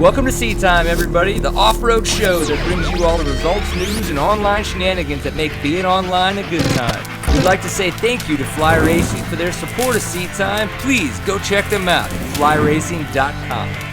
Welcome to Seat Time, everybody, the off-road show that brings you all the results, news, and online shenanigans that make being online a good time. We'd like to say thank you to Fly Racing for their support of Seat Time. Please go check them out at flyracing.com.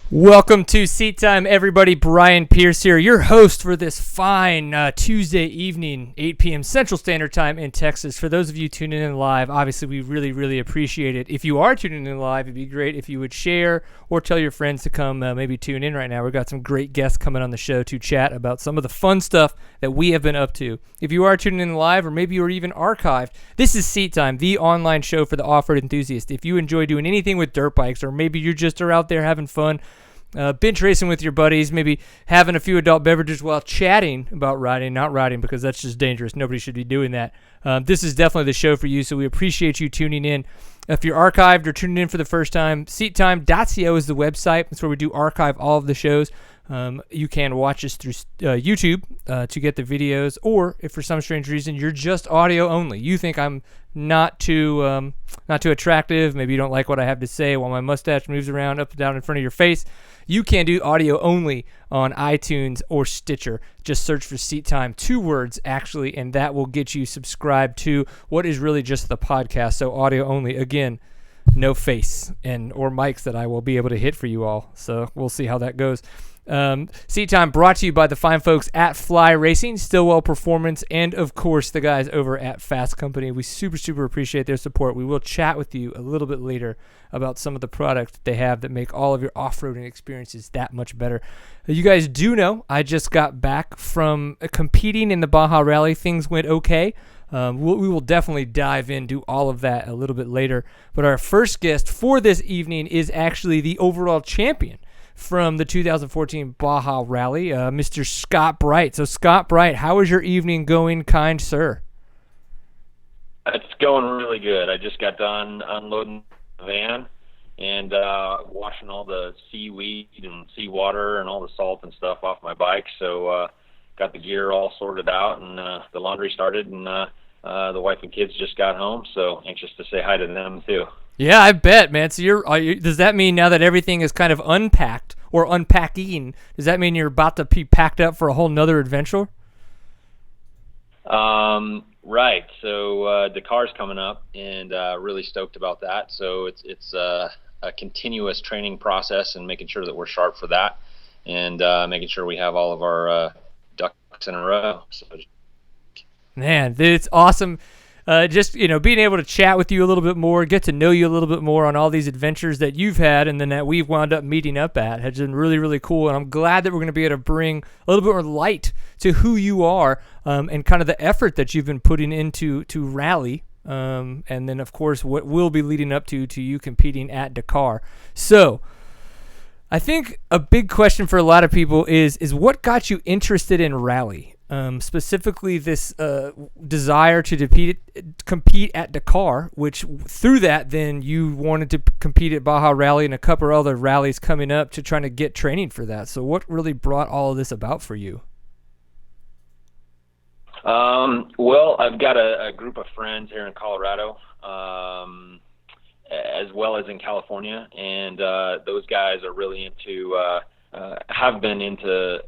Welcome to Seat Time, everybody. Brian Pierce here, your host for this fine Tuesday evening, 8 p.m. Central Standard Time in Texas. For those of you tuning in live, obviously we really appreciate it. If you are tuning in live, it'd be great if you would share or tell your friends to come maybe tune in right now. We've got some great guests coming on the show to chat about some of the fun stuff that we have been up to. If you are tuning in live or maybe you're even archived, this is Seat Time, the online show for the off-road enthusiast. If you enjoy doing anything with dirt bikes or maybe you're just out there having fun, bench racing with your buddies, maybe having a few adult beverages while chatting about riding, not riding because that's just dangerous. Nobody should be doing that. This is definitely the show for you, so we appreciate you tuning in. If you're archived or tuning in for the first time, seattime.co is the website. That's where we do archive all of the shows. You can watch us through YouTube to get the videos, or if for some strange reason you're just audio only, you think I'm not too attractive, maybe you don't like what I have to say while my mustache moves around up and down in front of your face, you can do audio only on iTunes or Stitcher. Just search for Seat Time, 2 words actually, and that will get you subscribed to what is really just the podcast. So audio only, again, no face and or mics that I will be able to hit for you all. So we'll see how that goes. Seat Time brought to you by the fine folks at Fly Racing, Stillwell Performance, and of course the guys over at Fast Company. We super appreciate their support. We will chat with you a little bit later about some of the products that they have that make all of your off-roading experiences that much better. You guys do know I just got back from competing in the Baja Rally. Things went okay. We will definitely dive into all of that a little bit later. But our first guest for this evening is actually the overall champion from the 2014 Baja Rally, Mr. Scott Bright. So, Scott Bright, how is your evening going, kind sir? It's going really good. I just got done unloading the van and washing all the seaweed and seawater and all the salt and stuff off my bike. So, got the gear all sorted out, and the laundry started, and the wife and kids just got home. So, anxious to say hi to them too. Yeah, I bet, man. So does that mean now that everything is kind of unpacked or unpacking, does that mean you're about to be packed up for a whole nother adventure? Right. So Dakar's coming up, and really stoked about that. So it's a continuous training process and making sure that we're sharp for that, and making sure we have all of our ducks in a row. So, man, it's awesome. Just, being able to chat with you a little bit more, get to know you a little bit more on all these adventures that you've had and then that we've wound up meeting up at has been really cool. And I'm glad that we're going to be able to bring a little bit more light to who you are and kind of the effort that you've been putting into rally. And then, of course, what will be leading up to you competing at Dakar. So I think a big question for a lot of people is what got you interested in rally? Specifically this desire to compete at Dakar, which through that then you wanted to compete at Baja Rally and a couple other rallies coming up to trying to get training for that. So what really brought all of this about for you? Well, I've got a group of friends here in Colorado, as well as in California, and those guys are really into have been into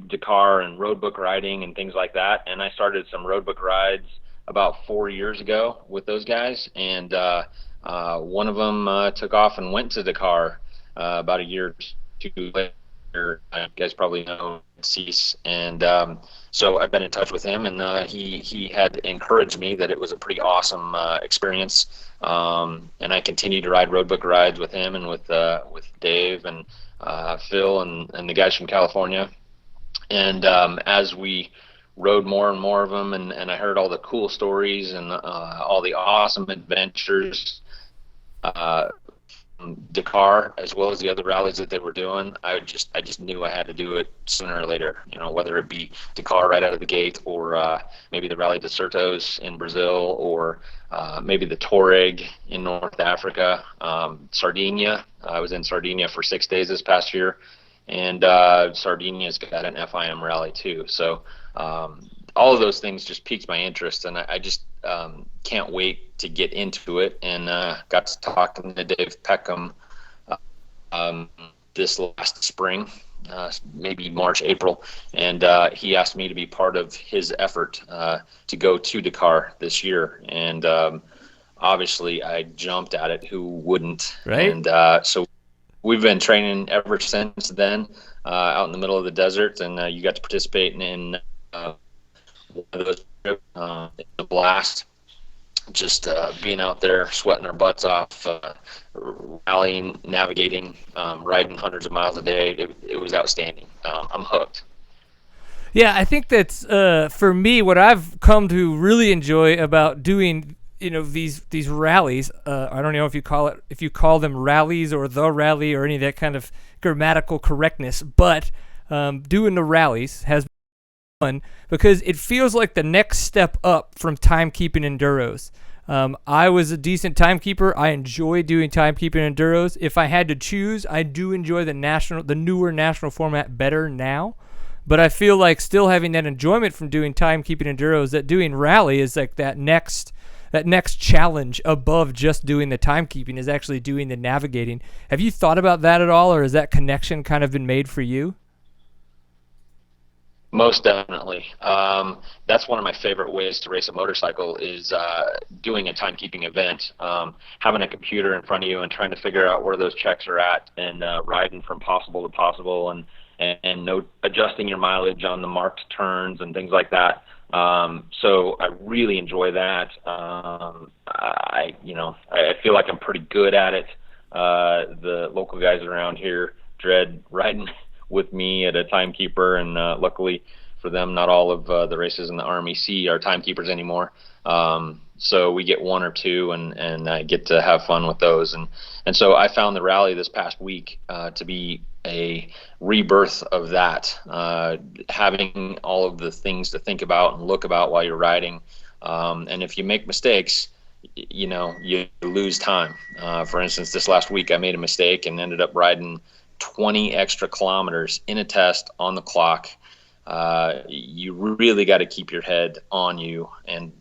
Dakar and roadbook riding and things like that. And I started some roadbook rides about 4 years ago with those guys. And one of them took off and went to Dakar about a year or two later. You guys probably know Cease. And so I've been in touch with him, and he had encouraged me that it was a pretty awesome experience. And I continued to ride roadbook rides with him and with Dave and Phil and the guys from California. And as we rode more and more of them, and I heard all the cool stories and all the awesome adventures from Dakar, as well as the other rallies that they were doing, I just knew I had to do it sooner or later, whether it be Dakar right out of the gate, or maybe the Rally de Certos in Brazil, or maybe the Touareg in North Africa, Sardinia. I was in Sardinia for 6 days this past year, and Sardinia's got an FIM rally too. So all of those things just piqued my interest, and I just can't wait to get into it. And got to talking to Dave Peckham this last spring, maybe March, April, and he asked me to be part of his effort to go to Dakar this year. And obviously, I jumped at it. Who wouldn't? Right. And so we've been training ever since then, out in the middle of the desert, and you got to participate in one of those trips. It's a blast. Just being out there, sweating our butts off, rallying, navigating, riding hundreds of miles a day. It was outstanding. I'm hooked. Yeah, I think that's for me what I've come to really enjoy about doing these rallies. I don't know if you call them rallies or the rally or any of that kind of grammatical correctness, but doing the rallies has been fun because it feels like the next step up from timekeeping enduros. I was a decent timekeeper. I enjoy doing timekeeping enduros. If I had to choose, I do enjoy the newer national format better now. But I feel like still having that enjoyment from doing timekeeping enduros, that doing rally is like that next challenge above just doing the timekeeping is actually doing the navigating. Have you thought about that at all, or has that connection kind of been made for you? Most definitely. That's one of my favorite ways to race a motorcycle is doing a timekeeping event, having a computer in front of you and trying to figure out where those checks are at, and riding from possible to possible, and adjusting your mileage on the marked turns and things like that. So I really enjoy that. I feel like I'm pretty good at it. The local guys around here dread riding with me at a timekeeper, and luckily for them, not all of the races in the RMEC are timekeepers anymore. So we get one or two, and I get to have fun with those. And so I found the rally this past week to be a rebirth of that, having all of the things to think about and look about while you're riding. And if you make mistakes, you lose time. For instance, this last week I made a mistake and ended up riding 20 extra kilometers in a test on the clock. You really got to keep your head on you and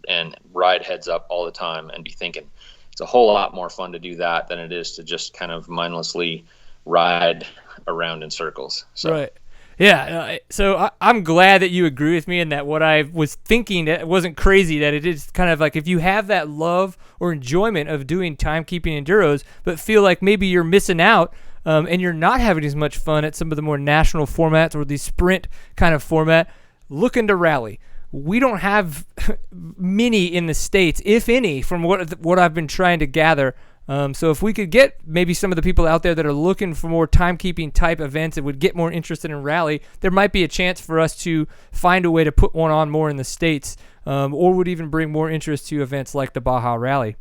ride heads up all the time and be thinking. It's a whole lot more fun to do that than it is to just kind of mindlessly ride around in circles. So. Right. Yeah. So I'm glad that you agree with me, and that what I was thinking, that it wasn't crazy, that it is kind of like if you have that love or enjoyment of doing timekeeping enduros, but feel like maybe you're missing out, and you're not having as much fun at some of the more national formats or the sprint kind of format, look into rally. We don't have many in the States, if any, from what I've been trying to gather. So if we could get maybe some of the people out there that are looking for more timekeeping type events and would get more interested in rally, there might be a chance for us to find a way to put one on more in the States, or would even bring more interest to events like the Baja Rally.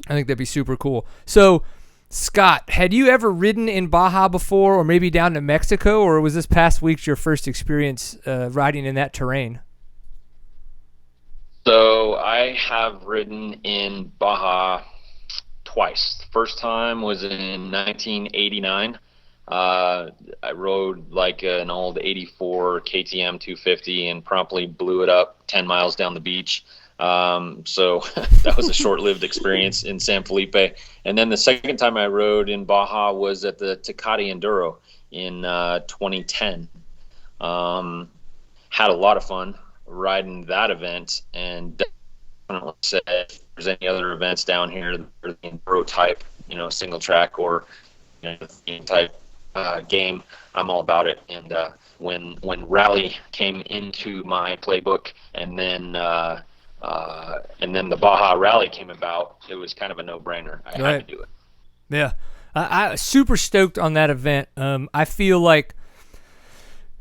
I think that'd be super cool. So, Scott, had you ever ridden in Baja before, or maybe down to Mexico, or was this past week your first experience riding in that terrain? So I have ridden in Baja twice. First time was in 1989. I rode like an old 84 KTM 250 and promptly blew it up 10 miles down the beach. So that was a short-lived experience in San Felipe. And then the second time I rode in Baja was at the Tecate Enduro in 2010. Had a lot of fun riding that event, and definitely said if there's any other events down here that are the enduro type, single track or theme type game, I'm all about it. And when rally came into my playbook, and then the Baja Rally came about, it was kind of a no-brainer. I had to do it. Yeah, I super stoked on that event. I feel like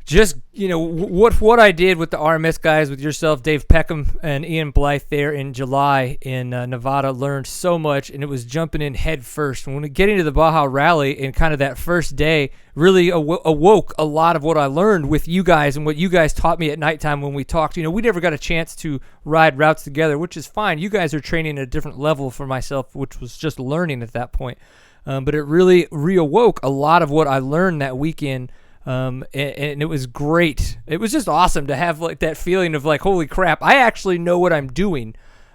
just what I did with the RMS guys, with yourself, Dave Peckham, and Ian Blythe there in July in Nevada, learned so much, and it was jumping in head first. And when we get into the Baja Rally and kind of that first day, really awoke a lot of what I learned with you guys and what you guys taught me at nighttime when we talked. We never got a chance to ride routes together, which is fine. You guys are training at a different level for myself, which was just learning at that point. But it really reawoke a lot of what I learned that weekend. And it was great. It was just awesome to have like that feeling of like, holy crap, I actually know what I'm doing.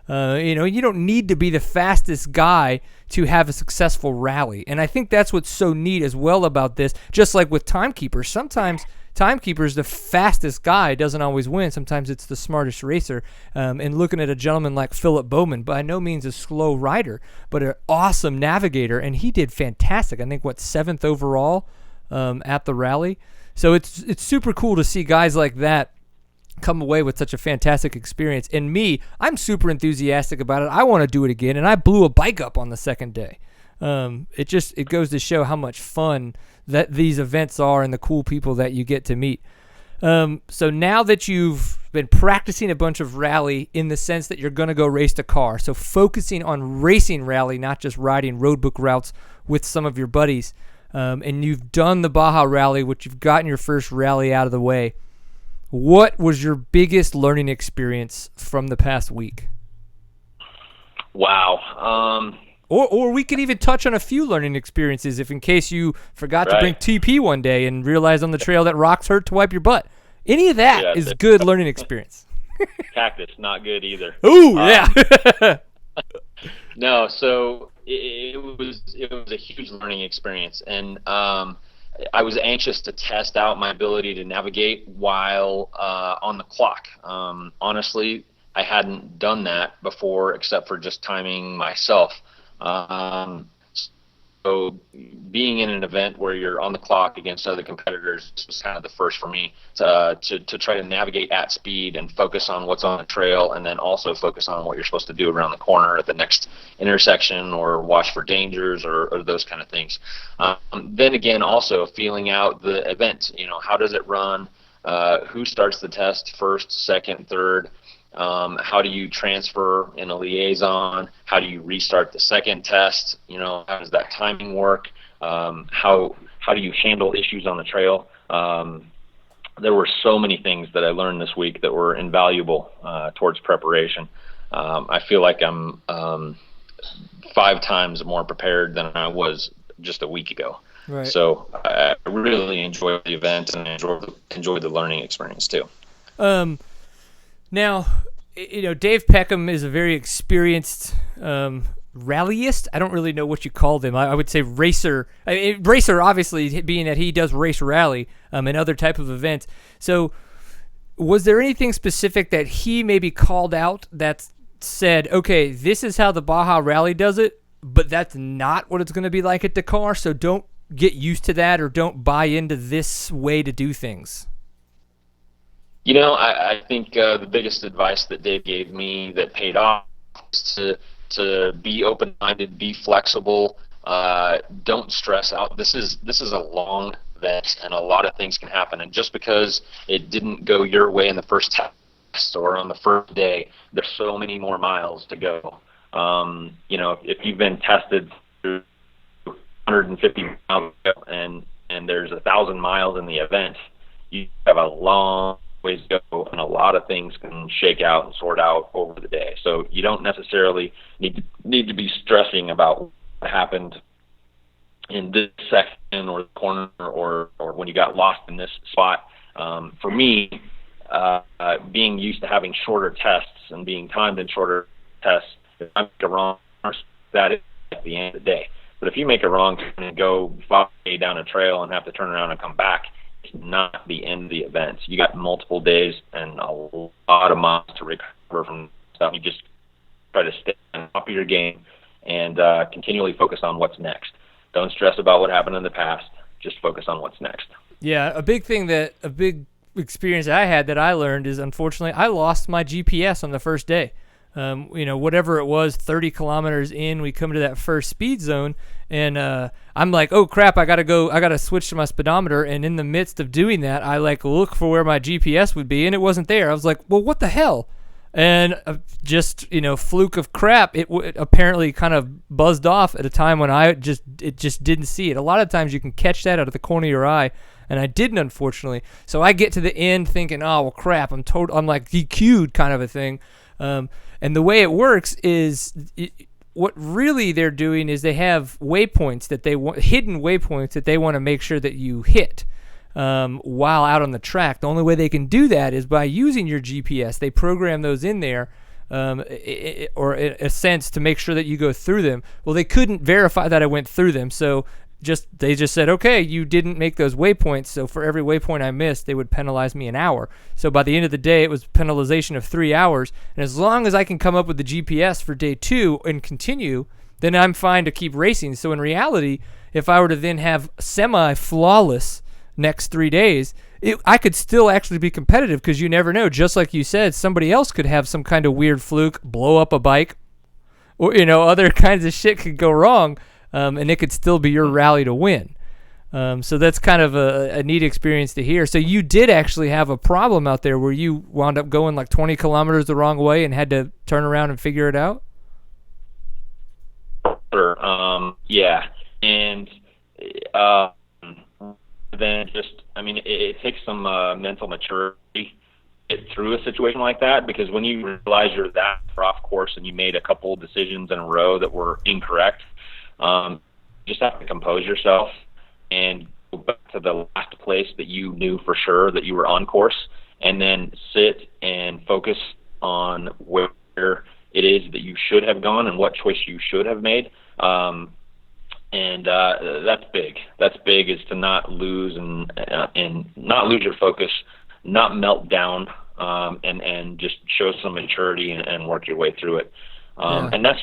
You don't need to be the fastest guy to have a successful rally. And I think that's what's so neat as well about this. Just like with timekeepers, sometimes timekeepers, the fastest guy doesn't always win. Sometimes it's the smartest racer. And looking at a gentleman like Philip Bowman, by no means a slow rider, but an awesome navigator, and he did fantastic. I think, 7th overall at the rally. So it's super cool to see guys like that come away with such a fantastic experience. And me, I'm super enthusiastic about it. I want to do it again, and I blew a bike up on the second day. It goes to show how much fun that these events are and the cool people that you get to meet. So now that you've been practicing a bunch of rally in the sense that you're going to go race Dakar, so focusing on racing rally, not just riding roadbook routes with some of your buddies, and you've done the Baja Rally, which you've gotten your first rally out of the way, what was your biggest learning experience from the past week? Wow. Or we could even touch on a few learning experiences if in case you forgot to bring TP one day and realized on the trail that rocks hurt to wipe your butt. Any of that is good learning experience. Cactus, not good either. Ooh, yeah. No, so it was a huge learning experience, and I was anxious to test out my ability to navigate while on the clock. Honestly, I hadn't done that before except for just timing myself. So being in an event where you're on the clock against other competitors was kind of the first for me to try to navigate at speed and focus on what's on the trail, and then also focus on what you're supposed to do around the corner at the next intersection, or watch for dangers or those kind of things. Then again, also feeling out the event, how does it run? Who starts the test first, second, third? How do you transfer in a liaison? How do you restart the second test? How does that timing work? How do you handle issues on the trail? There were so many things that I learned this week that were invaluable towards preparation. I feel like I'm 5 times more prepared than I was just a week ago. Right. So I really enjoyed the event, and I enjoyed the learning experience too. Now, Dave Peckham is a very experienced rallyist. I don't really know what you called him. I would say racer. Racer, obviously, being that he does race rally and other type of events. So was there anything specific that he maybe called out that said, okay, this is how the Baja Rally does it, but that's not what it's going to be like at Dakar, so don't get used to that or don't buy into this way to do things? I think the biggest advice that Dave gave me that paid off is to be open-minded, be flexible, don't stress out. This is a long event, and a lot of things can happen. And just because it didn't go your way in the first test or on the first day, there's so many more miles to go. If you've been tested 150 miles and there's 1,000 miles in the event, you have a long ways to go, and a lot of things can shake out and sort out over the day. So you don't necessarily need to be stressing about what happened in this section or the corner or when you got lost in this spot. For me, being used to having shorter tests and being timed in shorter tests, if I make a wrong, that is at the end of the day. But if you make a wrong turn and go 5K down a trail and have to turn around and come back, it's not the end of the event. You got multiple days and a lot of miles to recover from stuff. You just try to stay on top of your game and continually focus on what's next. Don't stress about what happened in the past. Just focus on what's next. Yeah, a big experience I had that I learned is, unfortunately, I lost my GPS on the first day. Whatever it was, 30 kilometers in, we come to that first speed zone, and I'm like, oh crap, I gotta switch to my speedometer, and in the midst of doing that, I look for where my GPS would be, and it wasn't there. I was like, well, what the hell? And just, fluke of crap, it apparently kind of buzzed off at a time when it just didn't see it. A lot of times you can catch that out of the corner of your eye, and I didn't, unfortunately. So I get to the end thinking, oh, well, crap, I'm like DQ'd kind of a thing. And the way it works is what really they're doing is they have waypoints hidden waypoints that they want to make sure that you hit while out on the track. The only way they can do that is by using your GPS. They program those in there or a sense to make sure that you go through them. Well, they couldn't verify that I went through them, so they just said, okay, you didn't make those waypoints, so for every waypoint I missed, they would penalize me an hour. So by the end of the day, it was penalization of 3 hours, and as long as I can come up with the GPS for day 2 and continue, then I'm fine to keep racing. So in reality, if I were to then have semi-flawless next 3 days, I could still actually be competitive, because you never know. Just like you said, somebody else could have some kind of weird fluke, blow up a bike, or other kinds of shit could go wrong, and it could still be your rally to win. So that's kind of a neat experience to hear. So you did actually have a problem out there where you wound up going like 20 kilometers the wrong way and had to turn around and figure it out? Sure. Yeah. And then it takes some mental maturity to get through a situation like that, because when you realize you're that far off course and you made a couple of decisions in a row that were incorrect, you just have to compose yourself and go back to the last place that you knew for sure that you were on course, and then sit and focus on where it is that you should have gone and what choice you should have made. And that's big. That's big, is to not lose and not lose your focus, not melt down, and just show some maturity and work your way through it. And that's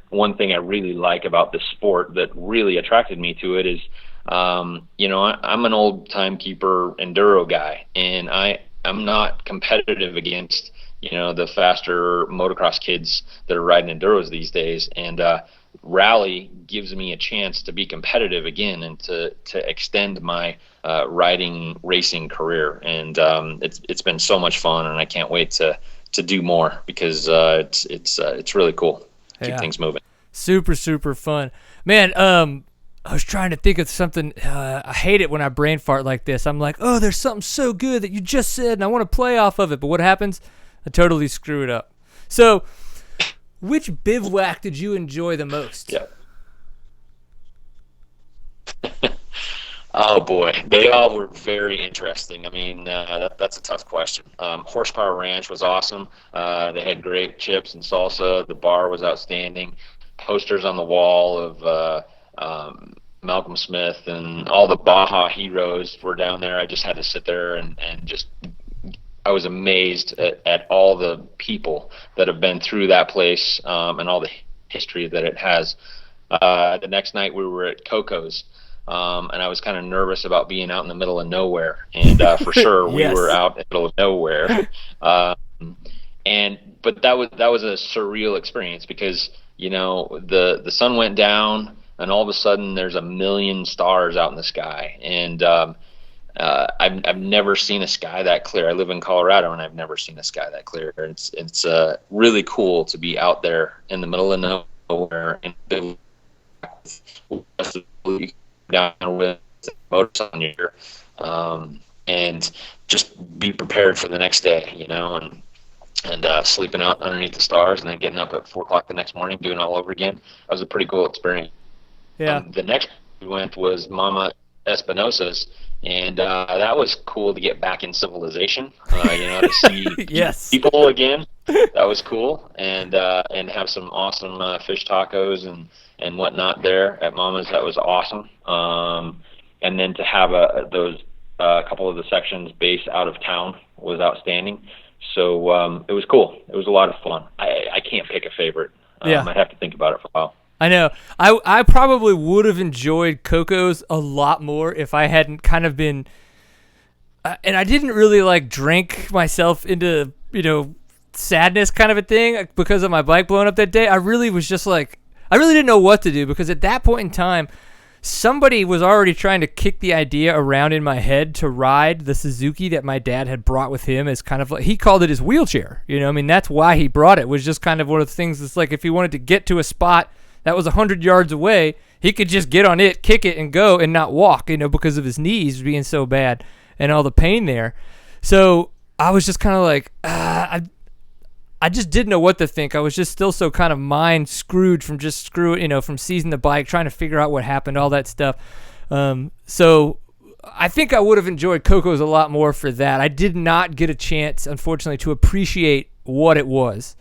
one thing I really like about this sport that really attracted me to it is, I'm an old timekeeper enduro guy, and I'm not competitive against, the faster motocross kids that are riding enduros these days. And rally gives me a chance to be competitive again and to extend my racing career. And it's been so much fun, and I can't wait to do more, because it's really cool. Keep things moving. Super, super fun, man. I was trying to think of something. I hate it when I brain fart like this. I'm like, oh, there's something so good that you just said, and I want to play off of it. But what happens? I totally screw it up. So, which bivouac did you enjoy the most? Yeah. Oh boy, they all were very interesting. I mean, that's a tough question. Horsepower Ranch was awesome. They had great chips and salsa. The bar was outstanding. Posters on the wall of Malcolm Smith and all the Baja heroes were down there. I just had to sit there and just, I was amazed at all the people that have been through that place, and all the history that it has. The next night we were at Coco's. And I was kind of nervous about being out in the middle of nowhere, and for sure we were out in the middle of nowhere. But that was a surreal experience, because the sun went down, and all of a sudden there's 1 million stars out in the sky, and I've never seen a sky that clear. I live in Colorado, and I've never seen a sky that clear. It's really cool to be out there in the middle of nowhere and down with motors on your and just be prepared for the next day, and sleeping out underneath the stars, and then getting up at 4 o'clock the next morning, doing it all over again. That was a pretty cool experience. Yeah. The next we went was Mama Espinosa's, and that was cool to get back in civilization, to see people again. That was cool, and have some awesome fish tacos and whatnot there at Mama's. That was awesome. And then to have those couple of the sections based out of town was outstanding. So it was cool. It was a lot of fun. I can't pick a favorite. I'd have to think about it for a while. I know. I probably would have enjoyed Coco's a lot more if I hadn't kind of been and I didn't really drink myself into, sadness kind of a thing because of my bike blowing up that day. I really was just I really didn't know what to do, because at that point in time, somebody was already trying to kick the idea around in my head to ride the Suzuki that my dad had brought with him as kind of he called it his wheelchair. That's why he brought it, was just kind of one of the things that's if he wanted to get to a spot that was 100 yards away, he could just get on it, kick it, and go and not walk, because of his knees being so bad and all the pain there. So I was just kind of I just didn't know what to think. I was just still so kind of mind screwed from from seizing the bike, trying to figure out what happened, all that stuff. So I think I would have enjoyed Coco's a lot more for that. I did not get a chance, unfortunately, to appreciate what it was.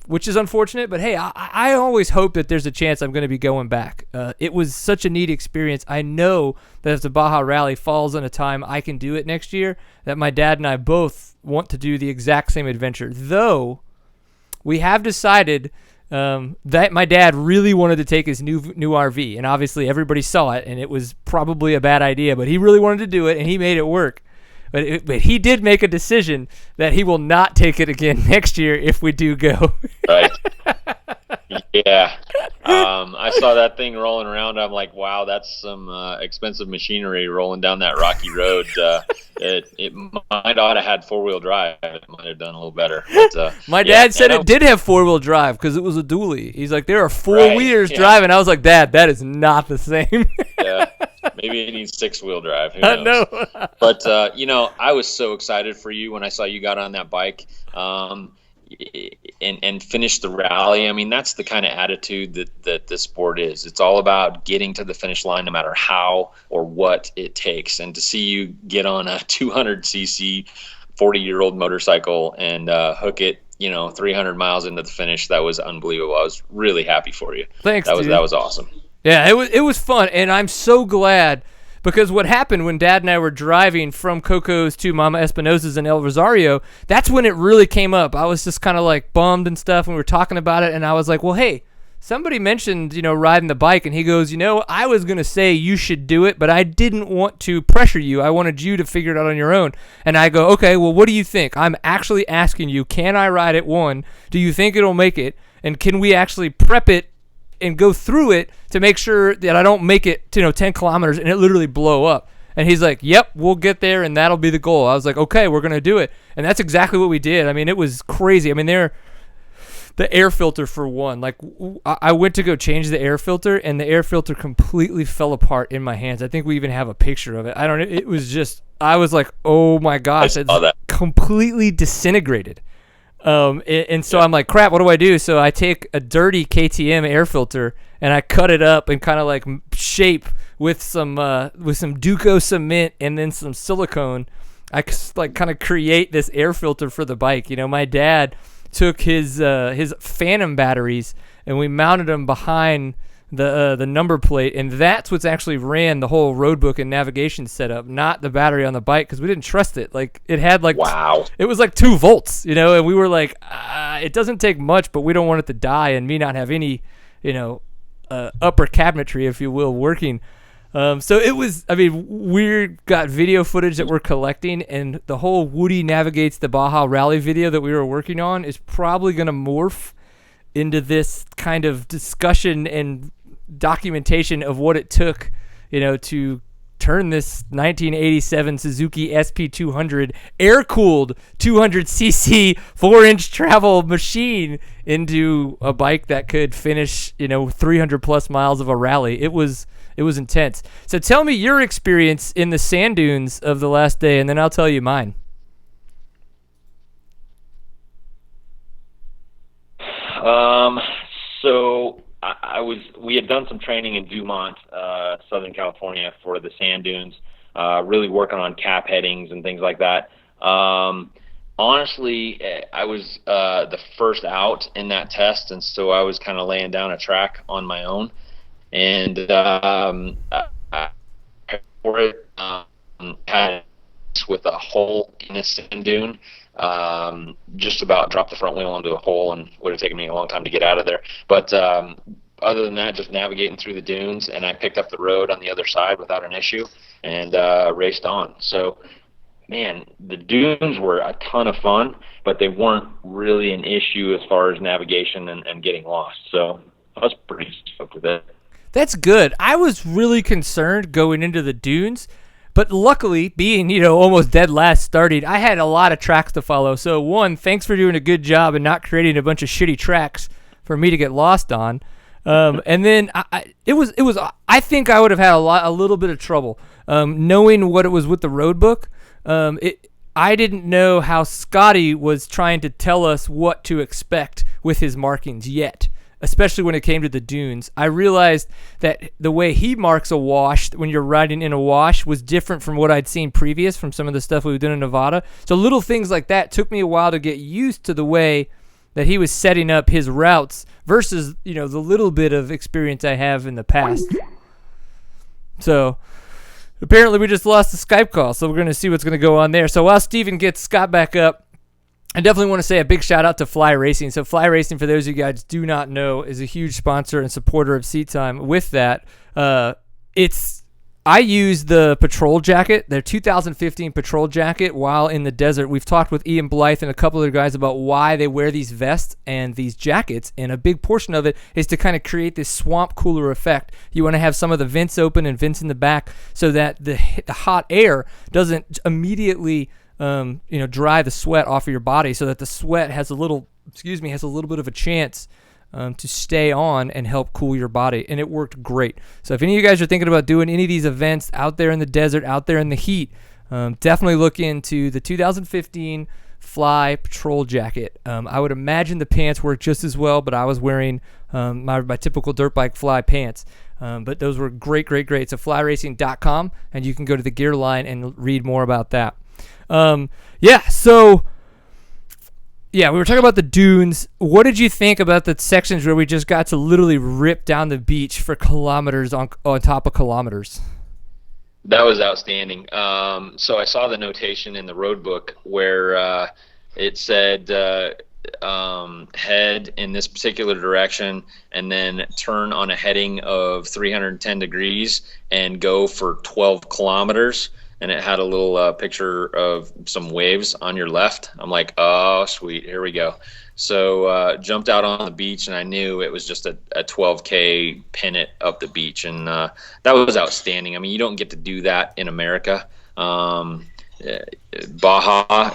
which is unfortunate. But hey, I always hope that there's a chance I'm going to be going back. It was such a neat experience. I know that if the Baja Rally falls on a time I can do it next year, that my dad and I both want to do the exact same adventure. Though we have decided that my dad really wanted to take his new RV, and obviously everybody saw it, and it was probably a bad idea, but he really wanted to do it, and he made it work. But he did make a decision that he will not take it again next year if we do go. Right. Yeah. I saw that thing rolling around. I'm like, wow, that's some expensive machinery rolling down that rocky road. It might ought to had 4-wheel drive. It might have done a little better. But, my dad said it did have 4-wheel drive because it was a dually. He's like, there are 4 wheels driving. I was like, Dad, that is not the same. Yeah. Maybe it needs 6-wheel drive. Who knows? I know. But, I was so excited for you when I saw you got on that bike and finished the rally. I mean, that's the kind of attitude that this sport is. It's all about getting to the finish line no matter how or what it takes. And to see you get on a 200cc 40-year-old motorcycle and hook it, 300 miles into the finish, that was unbelievable. I was really happy for you. Thanks, dude. That was awesome. Yeah, it was fun, and I'm so glad, because what happened when Dad and I were driving from Coco's to Mama Espinosa's in El Rosario, that's when it really came up. I was just kind of like bummed and stuff, and we were talking about it, and I was like, well, hey, somebody mentioned, riding the bike, and he goes, I was going to say you should do it, but I didn't want to pressure you. I wanted you to figure it out on your own. And I go, okay, well, what do you think? I'm actually asking you, can I ride it? One, do you think it'll make it? And can we actually prep it and go through it to make sure that I don't make it to 10 kilometers and it literally blow up? And he's like, yep, we'll get there, and that'll be the goal. I was like, okay, we're going to do it. And that's exactly what we did. I mean, it was crazy. I mean, the air filter, for one, like I went to go change the air filter, and the air filter completely fell apart in my hands. I think we even have a picture of it. I don't know. It was just, I was like, oh my gosh, it's completely disintegrated. And so I'm like, crap, what do I do? So I take a dirty KTM air filter and I cut it up and kind of like shape with some Duco cement and then some silicone. I like kind of create this air filter for the bike. My dad took his Phantom batteries and we mounted them behind the number plate, and that's what's actually ran the whole road book and navigation setup, not the battery on the bike, because we didn't trust it. Like, it had like, wow, it was like 2 volts, and we were like, it doesn't take much, but we don't want it to die and me not have any, upper cabinetry, if you will, working. So it was, we got video footage that we're collecting, and the whole Woody Navigates the Baja Rally video that we were working on is probably going to morph into this kind of discussion and documentation of what it took, to turn this 1987 Suzuki SP200 air-cooled 200cc 4-inch travel machine into a bike that could finish, 300 plus miles of a rally. It was intense. So tell me your experience in the sand dunes of the last day, and then I'll tell you mine. So we had done some training in Dumont, Southern California, for the sand dunes, really working on cap headings and things like that. Honestly, I was the first out in that test, and so I was kind of laying down a track on my own. And for it, had with a hole in a sand dune. Just about dropped the front wheel into a hole, and would have taken me a long time to get out of there. But other than that, just navigating through the dunes, and I picked up the road on the other side without an issue and raced on. So, man, the dunes were a ton of fun, but they weren't really an issue as far as navigation and getting lost. So I was pretty stoked with it. That's good. I was really concerned going into the dunes, but luckily, being, almost dead last starting, I had a lot of tracks to follow. So, one, thanks for doing a good job and not creating a bunch of shitty tracks for me to get lost on. And then I think I would have had a little bit of trouble knowing what it was with the road book. I didn't know how Scotty was trying to tell us what to expect with his markings yet, especially when it came to the dunes. I realized that the way he marks a wash when you're riding in a wash was different from what I'd seen previous from some of the stuff we've done in Nevada. So little things like that took me a while to get used to the way that he was setting up his routes versus, the little bit of experience I have in the past. So apparently we just lost the Skype call, so we're going to see what's going to go on there. So while Steven gets Scott back up, I definitely want to say a big shout out to Fly Racing. So Fly Racing, for those of you guys do not know, is a huge sponsor and supporter of Seat Time. With that, I use the patrol jacket, their 2015 patrol jacket, while in the desert. We've talked with Ian Blythe and a couple of guys about why they wear these vests and these jackets, and a big portion of it is to kind of create this swamp cooler effect. You want to have some of the vents open and vents in the back so that the hot air doesn't immediately dry the sweat off of your body, so that the sweat has a little bit of a chance to stay on and help cool your body, and it worked great. So if any of you guys are thinking about doing any of these events out there in the desert, out there in the heat, definitely look into the 2015 Fly Patrol Jacket. I would imagine the pants work just as well, but I was wearing my typical dirt bike Fly pants. But those were great. So flyracing.com, and you can go to the gear line and read more about that. Yeah, we were talking about the dunes. What did you think about the sections where we just got to literally rip down the beach for kilometers on top of kilometers? That was outstanding. So I saw the notation in the road book where it said head in this particular direction and then turn on a heading of 310 degrees and go for 12 kilometers. And it had a little picture of some waves on your left. I'm like, oh, sweet, here we go. So jumped out on the beach, and I knew it was just a 12K pin it up the beach. And that was outstanding. I mean, you don't get to do that in America. Baja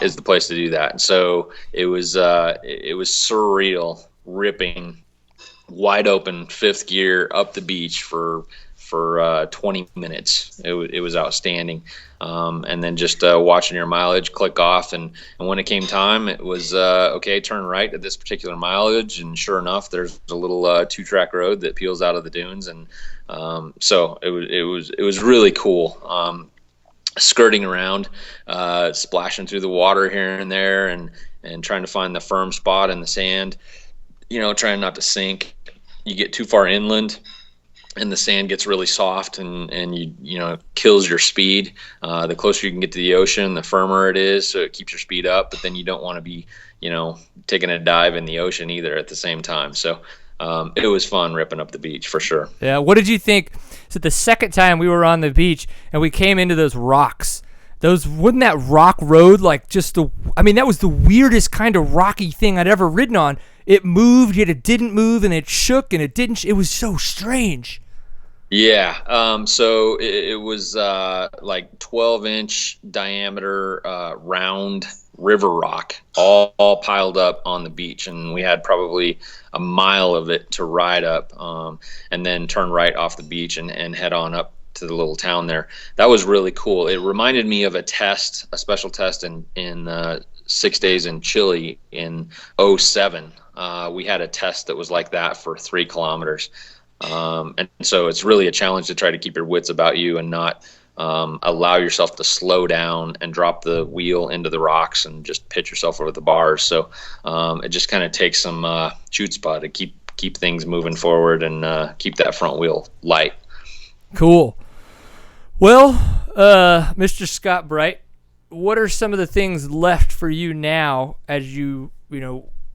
is the place to do that. So it was surreal, ripping wide open fifth gear up the beach for 20 minutes. It was outstanding. And then just watching your mileage click off, and when it came time, it was okay, turn right at this particular mileage, and sure enough, there's a little 2-track road that peels out of the dunes, and so it was really cool. Skirting around, splashing through the water here and there, and trying to find the firm spot in the sand, trying not to sink. You get too far inland, and the sand gets really soft, and you kills your speed. The closer you can get to the ocean, the firmer it is, so it keeps your speed up. But then you don't want to be, taking a dive in the ocean either at the same time. So it was fun ripping up the beach for sure. Yeah. What did you think? So the second time we were on the beach and we came into those rocks. Wouldn't that rock road that was the weirdest kind of rocky thing I'd ever ridden on. It moved, yet it didn't move, and it shook, and it didn't. It was so strange. Yeah. So it was like 12-inch diameter round river rock, all piled up on the beach, and we had probably a mile of it to ride up, and then turn right off the beach and head on up to the little town there. That was really cool. It reminded me of a special test in 6 days in Chile in 2007. We had a test that was like that for 3 kilometers. And so it's really a challenge to try to keep your wits about you and not allow yourself to slow down and drop the wheel into the rocks and just pitch yourself over the bars. So it just kind of takes some chutzpah to keep things moving forward and keep that front wheel light. Cool. Well, Mr. Scott Bright, what are some of the things left for you now as you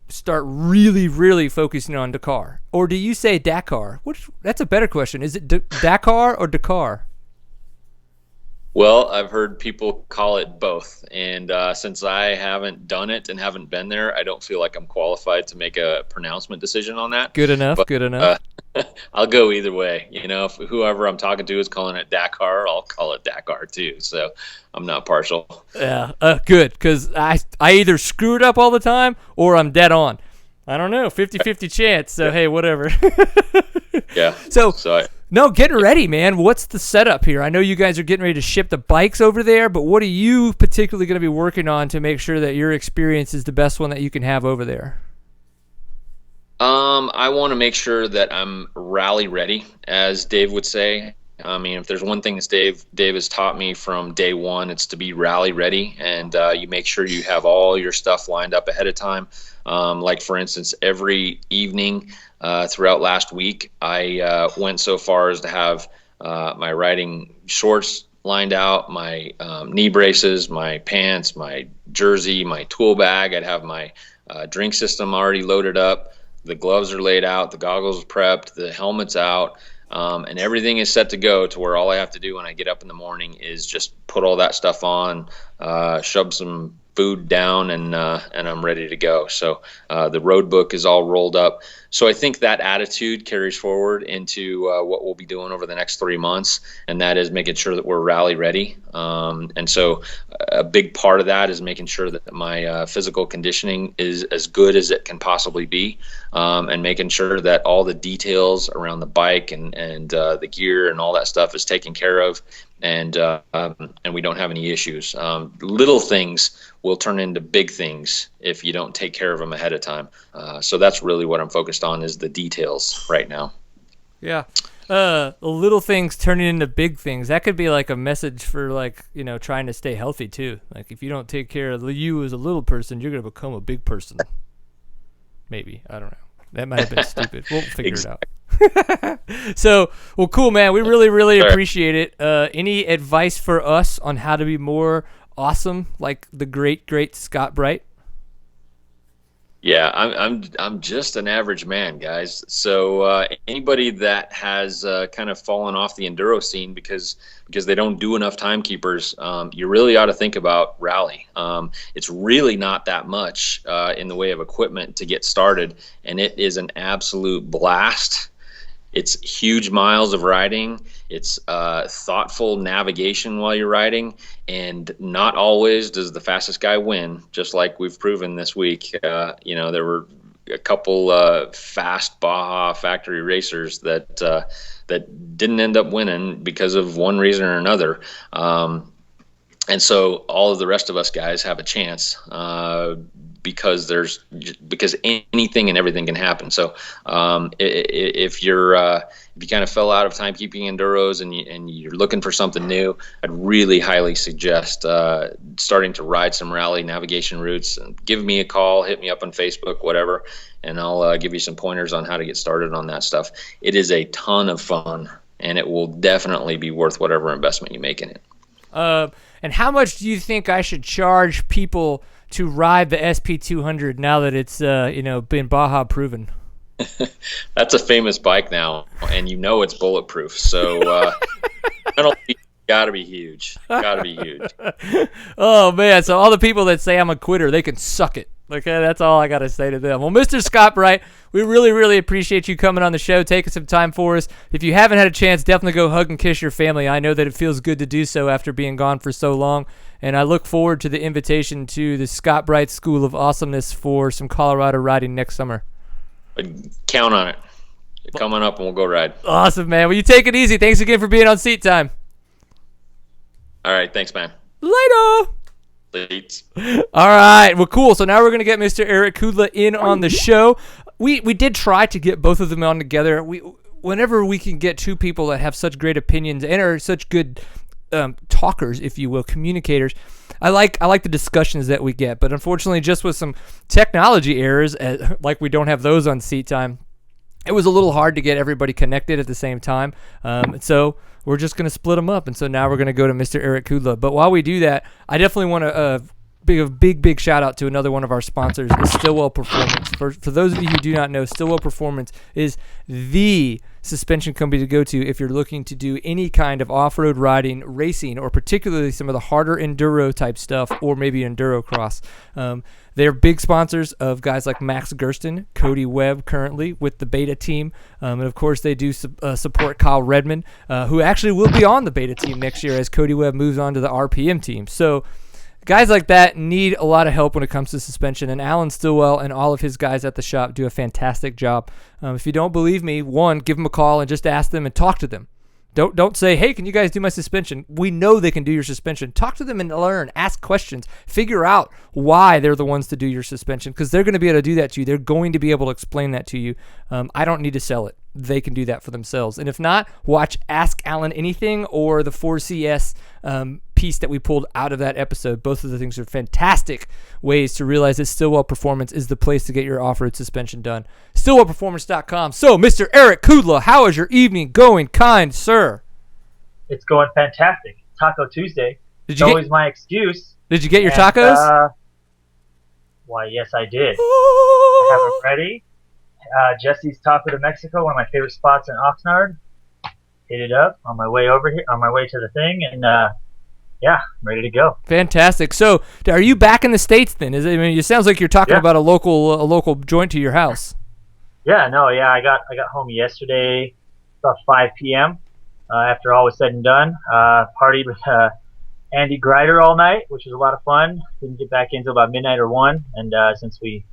start really, really focusing on Dakar? Or do you say Dakar? That's a better question. Is it Dakar or Dakar? Well, I've heard people call it both. And since I haven't done it and haven't been there, I don't feel like I'm qualified to make a pronouncement decision on that. Good enough. I'll go either way. If whoever I'm talking to is calling it Dakar, I'll call it Dakar too. So I'm not partial. Yeah, good, because I either screw it up all the time or I'm dead on. I don't know, 50-50 chance. So, hey, whatever. Yeah. No, getting ready, man. What's the setup here? I know you guys are getting ready to ship the bikes over there, but what are you particularly going to be working on to make sure that your experience is the best one that you can have over there? I want to make sure that I'm rally ready, as Dave would say. I mean, if there's one thing that Dave has taught me from day one, it's to be rally ready, and you make sure you have all your stuff lined up ahead of time. Like for instance, every evening throughout last week, I went so far as to have my riding shorts lined out, my knee braces, my pants, my jersey, my tool bag. I'd have my drink system already loaded up. The gloves are laid out, the goggles prepped, the helmet's out, and everything is set to go to where all I have to do when I get up in the morning is just put all that stuff on, shove some food down, and I'm ready to go. So the road book is all rolled up. So I think that attitude carries forward into what we'll be doing over the next 3 months, and that is making sure that we're rally ready. And so a big part of that is making sure that my physical conditioning is as good as it can possibly be, and making sure that all the details around the bike and the gear and all that stuff is taken care of, and we don't have any issues. Little things will turn into big things if you don't take care of them ahead of time. So that's really what I'm focused on, is the details right now. Yeah. Little things turning into big things. That could be like a message for, like, trying to stay healthy too. Like, if you don't take care of you as a little person, you're going to become a big person. Maybe. I don't know. That might have been stupid. We'll figure it out. So, well, cool, man. We really appreciate it. Any advice for us on how to be more awesome, like the great Scott Bright? Yeah, I'm just an average man, guys. So anybody that has kind of fallen off the enduro scene because they don't do enough timekeepers, you really ought to think about rally. It's really not that much in the way of equipment to get started, and it is an absolute blast. It's huge miles of riding. It's thoughtful navigation while you're riding, and not always does the fastest guy win, just like we've proven this week. There were a couple fast Baja factory racers that didn't end up winning because of one reason or another. And so all of the rest of us guys have a chance because anything and everything can happen. So if you kind of fell out of timekeeping enduros and you're looking for something new, I'd really highly suggest starting to ride some rally navigation routes. And give me a call, hit me up on Facebook, whatever, and I'll give you some pointers on how to get started on that stuff. It is a ton of fun, and it will definitely be worth whatever investment you make in it. And how much do you think I should charge people to ride the SP200 now that it's been Baja proven? That's a famous bike now, and it's bulletproof. So penalty gotta be huge. Gotta be huge. Oh man! So all the people that say I'm a quitter, they can suck it. Like, that's all I gotta say to them. Well, Mr. Scott Bright, we really appreciate you coming on the show, taking some time for us. If you haven't had a chance, definitely go hug and kiss your family. I know that it feels good to do so after being gone for so long, and I look forward to the invitation to the Scott Bright School of Awesomeness for some Colorado riding next summer. Count on it. Coming up, and we'll go ride. Awesome, man. Well, you take it easy. Thanks again for being on Seat Time. All right, thanks, man. Later. Late. All right. Well, cool. So now we're going to get Mr. Erek Kudla in on the show. We did try to get both of them on together. Whenever we can get two people that have such great opinions and are such good talkers, if you will, communicators, I like the discussions that we get. But unfortunately, just with some technology errors, like we don't have those on Seat Time, it was a little hard to get everybody connected at the same time. So we're just going to split them up. And so now we're going to go to Mr. Erek Kudla. But while we do that, I definitely want to big shout out to another one of our sponsors, is Stillwell Performance. For those of you who do not know, Stillwell Performance is the suspension company to go to if you're looking to do any kind of off-road riding, racing, or particularly some of the harder enduro type stuff, or maybe enduro cross. They're big sponsors of guys like Max Gersten, Cody Webb currently with the Beta team, and of course they do support Kyle Redmond, who actually will be on the Beta team next year as Cody Webb moves on to the RPM team. So guys like that need a lot of help when it comes to suspension, and Alan Stillwell and all of his guys at the shop do a fantastic job. If you don't believe me, one, give them a call and just ask them and talk to them. Don't say, hey, can you guys do my suspension? We know they can do your suspension. Talk to them and learn. Ask questions. Figure out why they're the ones to do your suspension, because they're going to be able to do that to you. They're going to be able to explain that to you. I don't need to sell it. They can do that for themselves. And if not, watch Ask Alan Anything or the 4CS piece that we pulled out of that episode. Both of the things are fantastic ways to realize that Stillwell Performance is the place to get your off-road suspension done. StillwellPerformance.com. So, Mr. Erek Kudla, how is your evening going, kind sir? It's going fantastic. Taco Tuesday. It's always my excuse. Did you get your tacos? Why, yes, I did. I have them ready. Jesse's Taco de Mexico, one of my favorite spots in Oxnard. Hit it up on my way over here, on my way to the thing, and yeah, I'm ready to go. Fantastic. So, are you back in the States then? It sounds like you're talking about a local joint to your house. Yeah, I got home yesterday about 5 p.m. After all was said and done. Partied with Andy Grider all night, which was a lot of fun. Didn't get back until about midnight or 1, and since we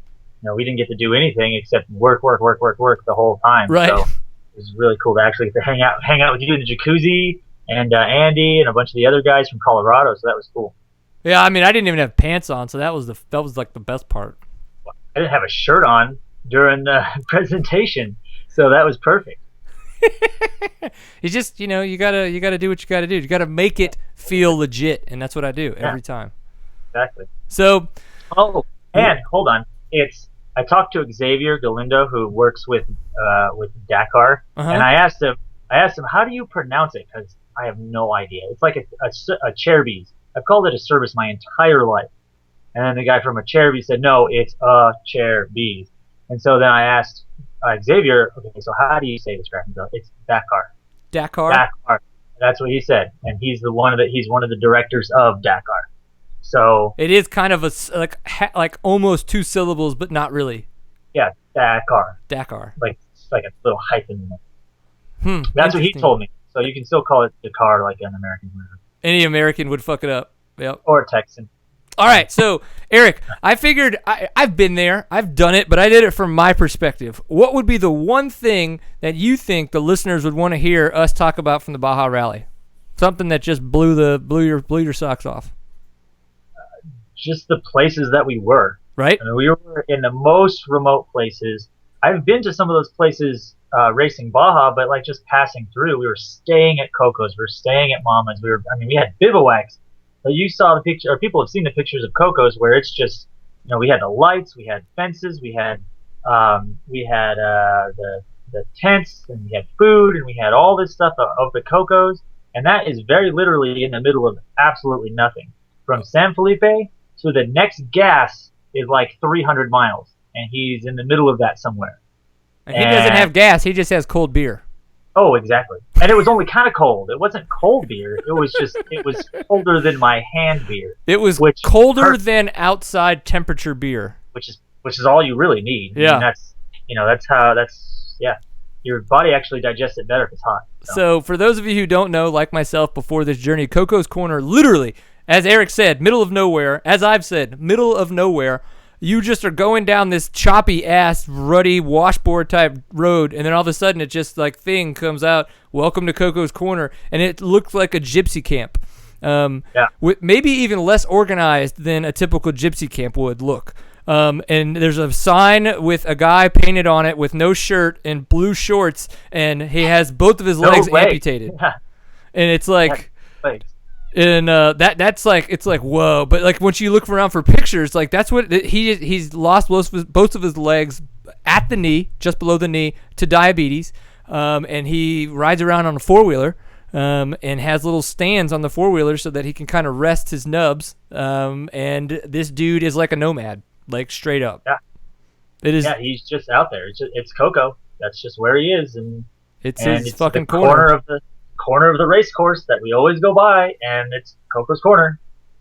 didn't get to do anything except work the whole time. Right. So it was really cool to actually get to hang out with you in the jacuzzi, and Andy and a bunch of the other guys from Colorado. So that was cool. Yeah, I didn't even have pants on, so that was like the best part. I didn't have a shirt on during the presentation, so that was perfect. It's just, you gotta do what you gotta do. You gotta make it feel legit, and that's what I do every time. Exactly. So. Oh, and hold on. I talked to Xavier Galindo, who works with Dakar, and I asked him, how do you pronounce it? Because I have no idea. It's like a Cherby's. I've called it a service my entire life. And then the guy from a Cherby said, no, it's a Cherby's. And so then I asked Xavier, okay, so how do you say this crap? It's Dakar. Dakar? That's what he said. And he's one of the directors of Dakar. So it is kind of like almost 2 syllables, but not really. Yeah, Dakar. Like a little hyphen in it. That's what he told me. So you can still call it Dakar like an American would. Any American would fuck it up. Yep. Or a Texan. All right, so Erek, I figured I've been there, I've done it, but I did it from my perspective. What would be the one thing that you think the listeners would want to hear us talk about from the Baja Rally? Something that just blew your socks off. Just the places that we were. Right. We were in the most remote places. I've been to some of those places racing Baja, but like just passing through. We were staying at Coco's. We were staying at Mama's. We had bivouacs. But you saw the picture, or people have seen the pictures of Coco's, where it's just, we had the lights, we had fences, we had the tents, and we had food, and we had all this stuff of the Coco's, and that is very literally in the middle of absolutely nothing. From San Felipe to the next gas is like 300 miles, and he's in the middle of that somewhere. And he doesn't have gas, he just has cold beer. Oh, exactly. And it was only kind of cold. It wasn't cold beer. It was colder than my hand beer. It was colder than outside temperature beer. Which is all you really need. Yeah. That's your body actually digests it better if it's hot. So for those of you who don't know, like myself, before this journey, Coco's Corner, literally, as Erek said, middle of nowhere. As I've said, middle of nowhere. You just are going down this choppy-ass, ruddy, washboard-type road, and then all of a sudden it just, thing comes out, welcome to Coco's Corner, and it looked like a gypsy camp. With maybe even less organized than a typical gypsy camp would look. And there's a sign with a guy painted on it with no shirt and blue shorts, and he has both of his legs amputated. Yeah. And it's like... And that's it's like whoa, but once you look around for pictures, that's what he's lost both of his legs at the knee, just below the knee, to diabetes, and he rides around on a 4-wheeler, and has little stands on the 4-wheeler so that he can kind of rest his nubs, and this dude is like a nomad, straight up. Yeah, it is. Yeah, he's just out there. It's Coco. That's just where he is, and it's his fucking corner of the race course that we always go by, and it's Coco's Corner,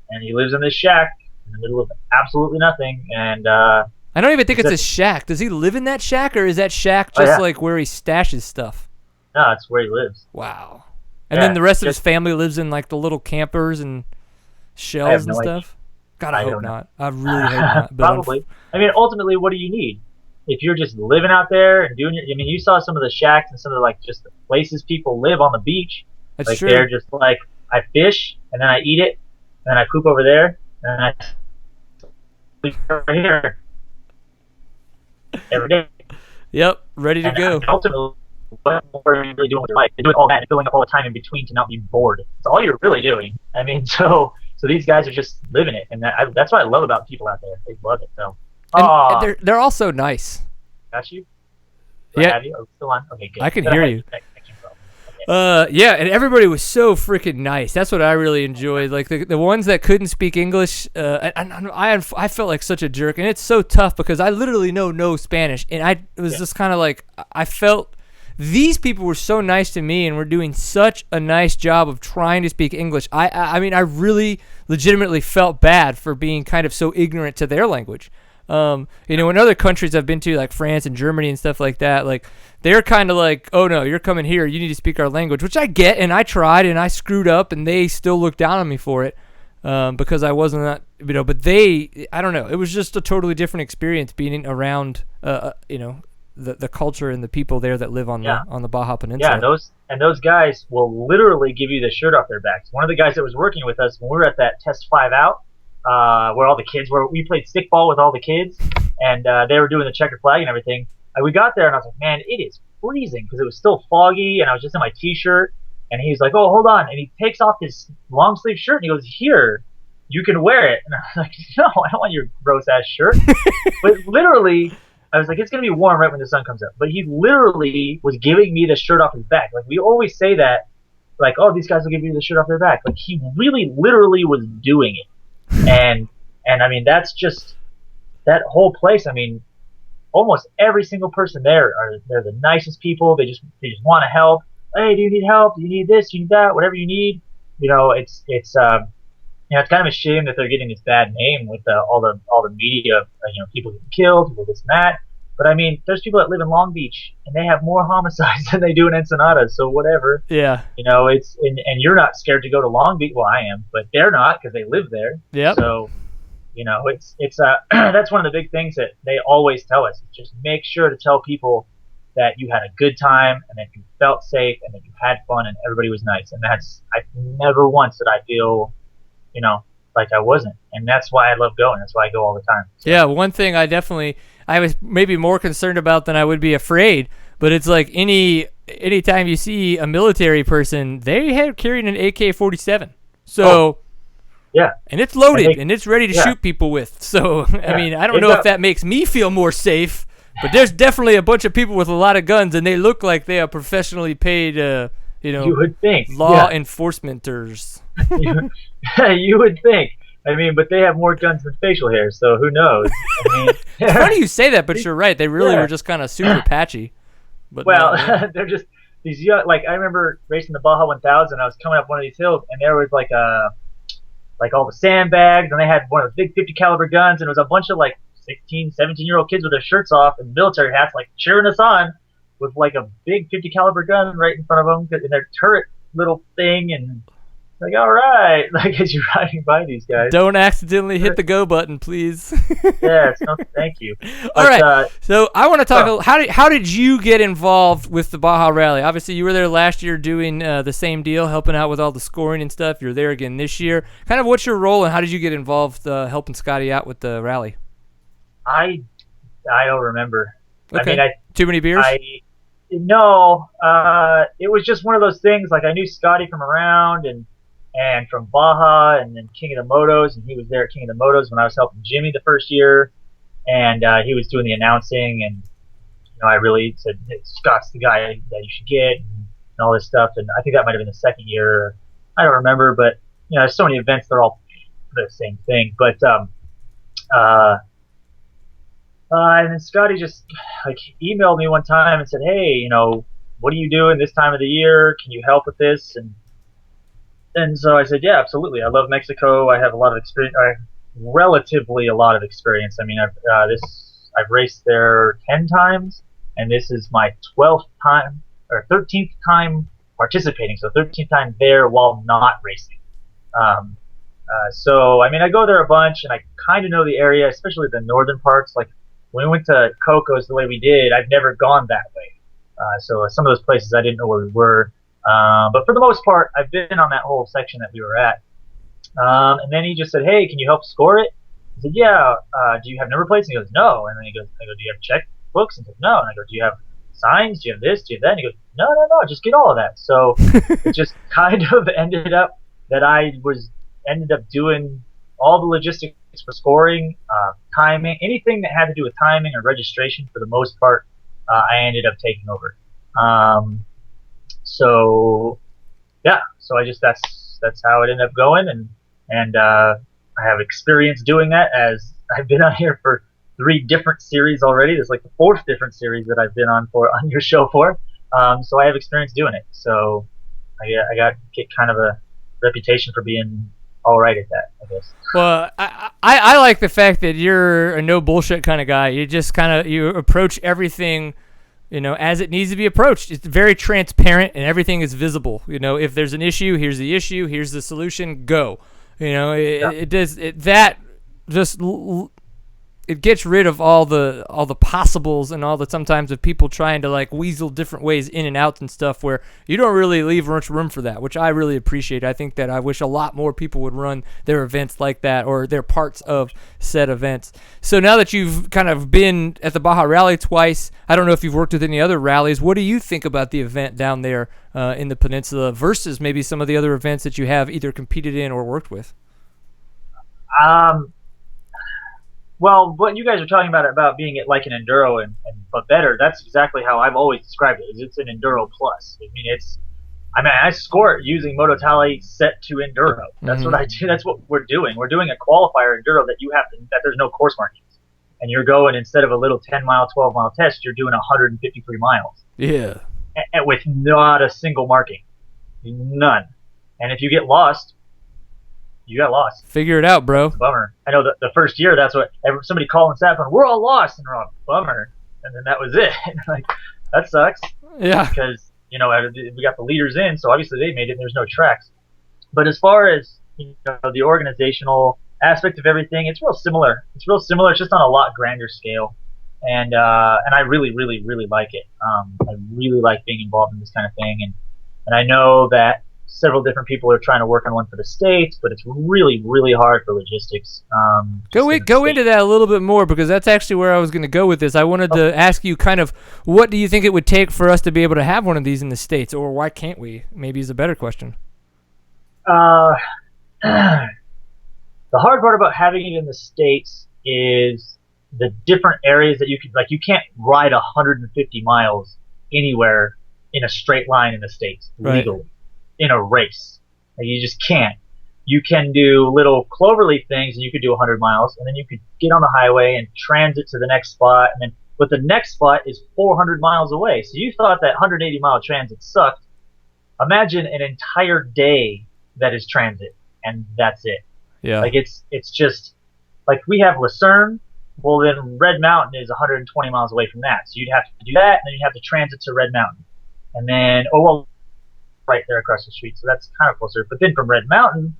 and he lives in this shack in the middle of absolutely nothing. And I don't even think it's a shack. Does he live in that shack, or is that shack just where he stashes stuff? No, it's where he lives. Wow. And then the rest of his family lives in the little campers and shells and stuff. God, I hope not. I really hope not. Probably. Ultimately, what do you need? if you're just living out there and doing I mean, you saw some of the shacks and some of the, like, just the places people live on the beach. That's like true. They're just like, I fish and then I eat it and then I poop over there and then I sleep over here every day. Yep, ready to go. Ultimately, what are you really doing with your life? You're doing all that and filling up all the time in between to not be bored. That's all you're really doing. I mean, so these guys are just living it, and that's what I love about people out there. They love it. So, and they're also nice. Got you? Yeah. Have you? Oh, still on? Okay, good. I can hear you. Yeah, and everybody was so freaking nice. That's what I really enjoyed. Like the ones that couldn't speak English, I felt like such a jerk, and it's so tough because I literally know no Spanish, and it was just kind of like I felt these people were so nice to me and were doing such a nice job of trying to speak English. I mean, I really legitimately felt bad for being kind of so ignorant to their language. In other countries I've been to, like France and Germany and stuff like that, like they're kind of like, oh no, you're coming here, you need to speak our language, which I get, and I tried and I screwed up, and they still looked down on me for it, because I wasn't that, but I don't know, it was just a totally different experience being around, the culture and the people there that live on the Baja Peninsula. Yeah, those guys will literally give you the shirt off their backs. One of the guys that was working with us when we were at that Test 5 Out, where all the kids were, we played stickball with all the kids, and they were doing the checkered flag and everything. And we got there, and I was like, man, it is freezing, because it was still foggy, and I was just in my t-shirt. And he's like, oh, hold on. And he takes off his long sleeve shirt, and he goes, here, you can wear it. And I was like, no, I don't want your gross-ass shirt. But literally, I was like, it's going to be warm right when the sun comes up. But he literally was giving me the shirt off his back. Like, we always say that, like, oh, these guys will give you the shirt off their back. Like, he really literally was doing it. And I mean, that's just, that whole place, I mean, almost every single person there they're the nicest people. They just want to help. Hey, do you need help? Do you need this? Do you need that? Whatever you need. It's kind of a shame that they're getting this bad name with all the media, people getting killed, people this and that. But I mean, there's people that live in Long Beach and they have more homicides than they do in Ensenada. So whatever. Yeah. It's and you're not scared to go to Long Beach. Well, I am, but they're not because they live there. Yeah. So, it's that's one of the big things that they always tell us. Just make sure to tell people that you had a good time and that you felt safe and that you had fun and everybody was nice. And I never once did I feel, like I wasn't. And that's why I love going. That's why I go all the time. So. Yeah, one thing I was maybe more concerned about than I would be afraid, but it's like anytime you see a military person, they have carrying an AK-47. So, yeah, and it's loaded and it's ready to shoot people with. So, I mean, I don't know if that makes me feel more safe, but there's definitely a bunch of people with a lot of guns, and they look like they are professionally paid, you would think law enforcementers. You would think. I mean, but they have more guns than facial hair, so who knows? I mean, it's funny you say that, but you're right. They really were just kind of super patchy. But they're just these young. Like, I remember racing the Baja 1000. I was coming up one of these hills, and there was like all the sandbags, and they had one of the big 50 caliber guns, and it was a bunch of like 16, 17-year-old kids with their shirts off and military hats, like cheering us on with like a big 50 caliber gun right in front of them in their turret little thing, and like, all right, like, as you're riding by these guys. Don't accidentally hit the go button, please. Yes, no, thank you. All right, so I want to talk. How did you get involved with the Baja Rally? Obviously, you were there last year doing the same deal, helping out with all the scoring and stuff. You're there again this year. Kind of, what's your role, and how did you get involved helping Scotty out with the rally? I don't remember. Okay. I mean, too many beers? No, it was just one of those things. Like, I knew Scotty from around and from Baja, and then King of the Motos, and he was there at King of the Motos when I was helping Jimmy the first year, and he was doing the announcing, and I really said, Scott's the guy that you should get, and all this stuff, and I think that might have been the second year. I don't remember, but there's so many events, they're all the same thing. But and then Scotty just like emailed me one time and said, hey, what are you doing this time of the year? Can you help with this? And so I said, yeah, absolutely. I love Mexico. I have a lot of experience. Relatively a lot of experience. I mean, I've raced there 10 times, and this is my 12th time or 13th time participating. So 13th time there while not racing. So I mean, I go there a bunch, and I kind of know the area, especially the northern parts, like when we went to Cocos the way we did, I've never gone that way. So some of those places I didn't know where we were. But for the most part, I've been on that whole section that we were at. And then he just said, "Hey, can you help score it?" I said, "Yeah. Do you have number plates?" And he goes, "No." And then I go, "Do you have checkbooks?" And he goes, "No." And I go, "Do you have signs? Do you have this? Do you have that?" And he goes, "No, just get all of that." So it just kind of ended up that ended up doing all the logistics for scoring, timing, anything that had to do with timing or registration for the most part, I ended up taking over. So I just that's how it ended up going, and I have experience doing that, as I've been on here for 3 different series already. There's like the 4th different series that I've been on your show for. So I have experience doing it. So I got kind of a reputation for being all right at that, I guess. Well, I like the fact that you're a no bullshit kind of guy. You just you approach everything, as it needs to be approached. It's very transparent and everything is visible. If there's an issue, here's the issue, here's the solution, go. It gets rid of all the possibles and all the sometimes of people trying to like weasel different ways in and out and stuff, where you don't really leave much room for that, which I really appreciate. I think that I wish a lot more people would run their events like that, or their parts of said events. So now that you've kind of been at the Baja Rally twice, I don't know if you've worked with any other rallies. What do you think about the event down there in the peninsula versus maybe some of the other events that you have either competed in or worked with? Well, what you guys are talking about being it like an enduro but better, that's exactly how I've always described it. It's an enduro plus. I score it using Moto Tally set to enduro. That's what I do. That's what we're doing. We're doing a qualifier enduro that there's no course markings, and you're going, instead of a little 10-mile, 12-mile test, you're doing 153 miles. Yeah. And with not a single marking, none. And if you get lost, you got lost. Figure it out, bro. Bummer. I know the first year, that's what somebody called and sat on. We're all lost, and we're all bummer. And then that was it. Like, that sucks. Yeah. Because we got the leaders in, so obviously they made it. And there's no tracks. But as far as the organizational aspect of everything, it's real similar. It's just on a lot grander scale. And I really, really, really like it. I really like being involved in this kind of thing. And I know that several different people are trying to work on one for the States, but it's really, really hard for logistics. Go into that a little bit more, because that's actually where I was going to go with this. I wanted to ask you kind of, what do you think it would take for us to be able to have one of these in the States, or why can't we? Maybe is a better question. The hard part about having it in the States is the different areas that you can't ride 150 miles anywhere in a straight line in the States legally. Right. In a race. You just can't. You can do little cloverleaf things, and you could do 100 miles, and then you could get on the highway and transit to the next spot, but the next spot is 400 miles away. So you thought that 180-mile transit sucked. Imagine an entire day that is transit, and that's it. Yeah. Like, it's just, like, we have Lucerne. Well, then Red Mountain is 120 miles away from that. So you'd have to do that, and then you'd have to transit to Red Mountain. And then, right there across the street, so that's kind of closer. But then from Red Mountain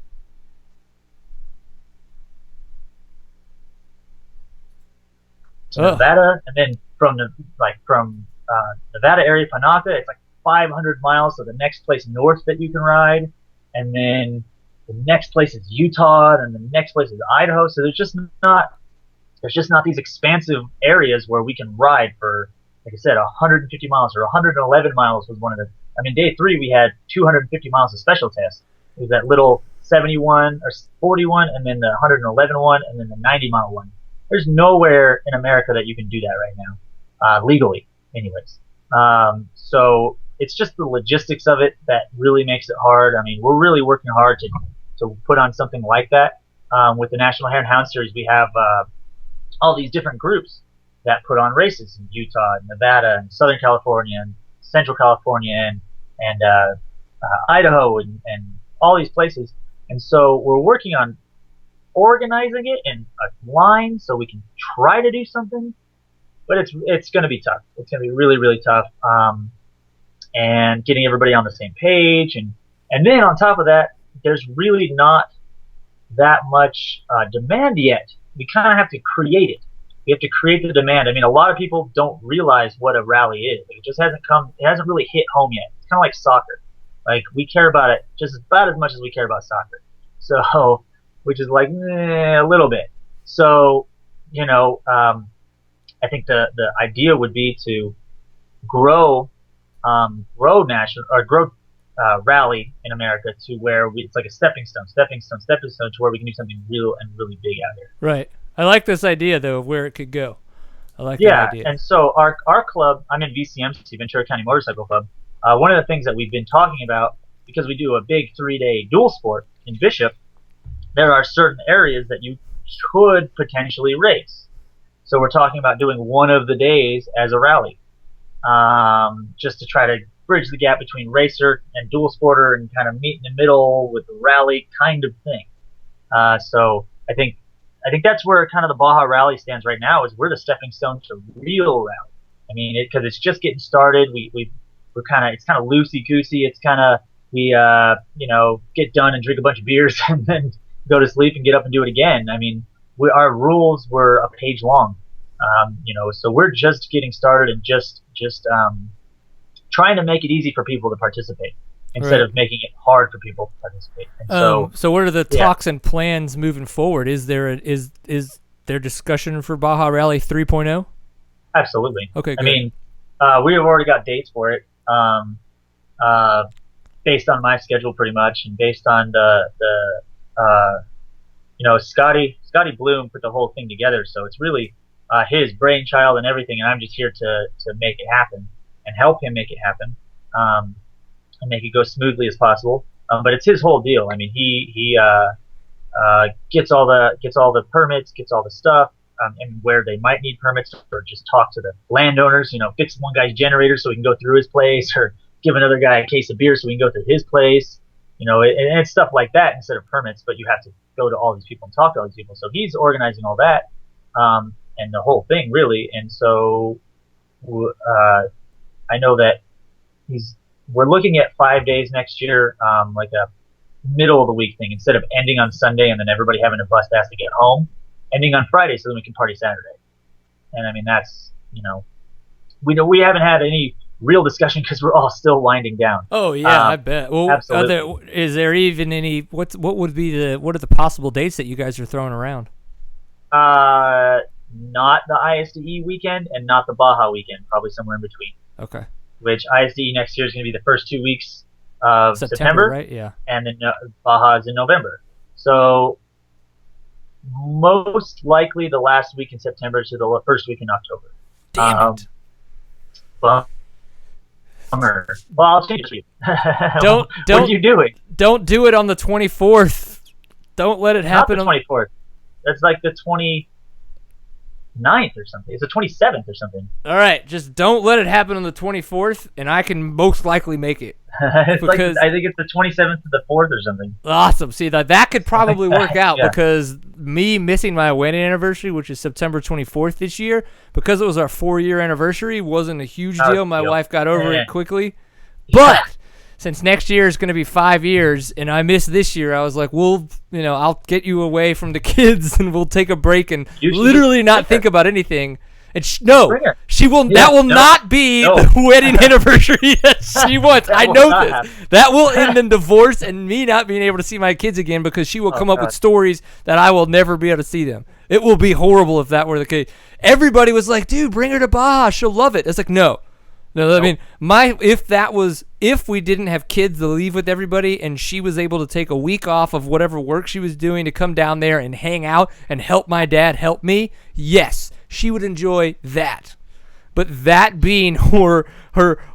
to Nevada, and then from Nevada area, Panaka, it's like 500 miles. So the next place north that you can ride, and then the next place is Utah, and the next place is Idaho. So there's just not these expansive areas where we can ride for, like I said, 150 miles or 111 miles was one of the. Day 3 we had 250 miles of special tests. It was that little 71 or 41, and then the 111 one, and then the 90-mile one. There's nowhere in America that you can do that right now, legally, anyways. So it's just the logistics of it that really makes it hard. We're really working hard to put on something like that. With the National Hare and Hound Series, we have all these different groups that put on races in Utah, and Nevada, and Southern California, and Central California, and Idaho, and all these places. And so we're working on organizing it in a line so we can try to do something, but it's going to be tough. It's going to be really, really tough, and getting everybody on the same page. And then on top of that, there's really not that much demand yet. We kind of have to create it. We have to create the demand. I mean, a lot of people don't realize what a rally is. It just hasn't come. It hasn't really hit home yet. It's kind of like soccer. Like, we care about it just about as much as we care about soccer. So, which is like a little bit. So, I think the idea would be to grow rally in America to where it's like a stepping stone to where we can do something real and really big out here. Right. I like this idea though of where it could go. I like that idea. Yeah, and so our club, I'm in VCMC, Ventura County Motorcycle Club. One of the things that we've been talking about, because we do a big 3-day dual sport in Bishop, there are certain areas that you could potentially race. So we're talking about doing one of the days as a rally, just to try to bridge the gap between racer and dual sporter and kind of meet in the middle with the rally kind of thing. So I think that's where kind of the Baja Rally stands right now, is we're the stepping stone to real rally. I mean, because it's just getting started. It's kind of loosey goosey. It's kind of we get done and drink a bunch of beers and then go to sleep and get up and do it again. I mean, our rules were a page long, so we're just getting started and just trying to make it easy for people to participate instead of making it hard for people to participate. And so what are the talks and plans moving forward? Is there discussion for Baja Rally 3.0? Absolutely. Okay, good. I mean, we have already got dates for it, based on my schedule pretty much, and based on Scotty Bloom put the whole thing together, so it's really his brainchild and everything, and I'm just here to make it happen and help him make it happen, and make it go smoothly as possible. But it's his whole deal. I mean, he gets all the permits, gets all the stuff, and where they might need permits, or just talk to the landowners. Fix one guy's generator so we can go through his place, or give another guy a case of beer so we can go through his place. And it's stuff like that instead of permits, but you have to go to all these people and talk to all these people. So he's organizing all that, and the whole thing really. And so I know that we're looking at 5 days next year, like a middle of the week thing, instead of ending on Sunday and then everybody having to bust ass to get home, ending on Friday so then we can party Saturday. And I mean, that's, we haven't had any real discussion because we're all still winding down. Oh yeah, I bet. Well, absolutely. Is there even any? What are the possible dates that you guys are throwing around? Not the ISDE weekend and not the Baja weekend. Probably somewhere in between. Okay. Which ISDE next year is going to be the first 2 weeks of September, right? Yeah. And then Baja is in November. So most likely the last week in September to the first week in October. Damn it. Bummer. Well, I'll change it for you. Don't. What are you doing? Don't do it on the 24th. Don't let it happen. Not the 24th. That's like the 29th or something. It's the 27th or something. All right, just don't let it happen on the 24th, and I can most likely make it. I think it's the 27th to the 4th or something. Awesome. See, that could probably work out because me missing my wedding anniversary, which is September 24th this year, because it was our 4-year anniversry, wasn't a huge deal. My wife got over it quickly. But since next year is going to be 5 years and I missed this year, I was like, I'll get you away from the kids and we'll take a break and literally not think about anything. And she will. That will not be the wedding anniversary that she wants. I know this. That will end in divorce and me not being able to see my kids again because she will come up with stories that I will never be able to see them. It will be horrible if that were the case. Everybody was like, "Dude, bring her to Baja. She'll love it." It's like, no. I mean, if we didn't have kids to leave with everybody and she was able to take a week off of whatever work she was doing to come down there and hang out and help my dad help me, yes, she would enjoy that. But that being her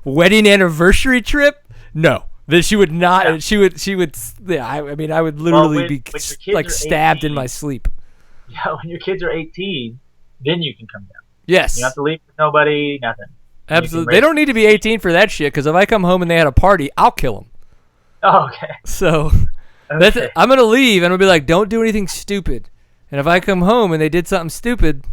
wedding anniversary trip, no. That she would not. Yeah. She would. Yeah. I mean, I would literally be like stabbed 18, in my sleep. Yeah. When your kids are 18, then you can come down. Yes. You don't have to leave with nobody. Nothing. Absolutely. They don't need to be 18 for that shit, because if I come home and they had a party, I'll kill them. Oh, okay. So that's it. I'm going to leave, and I'll be like, don't do anything stupid. And if I come home and they did something stupid,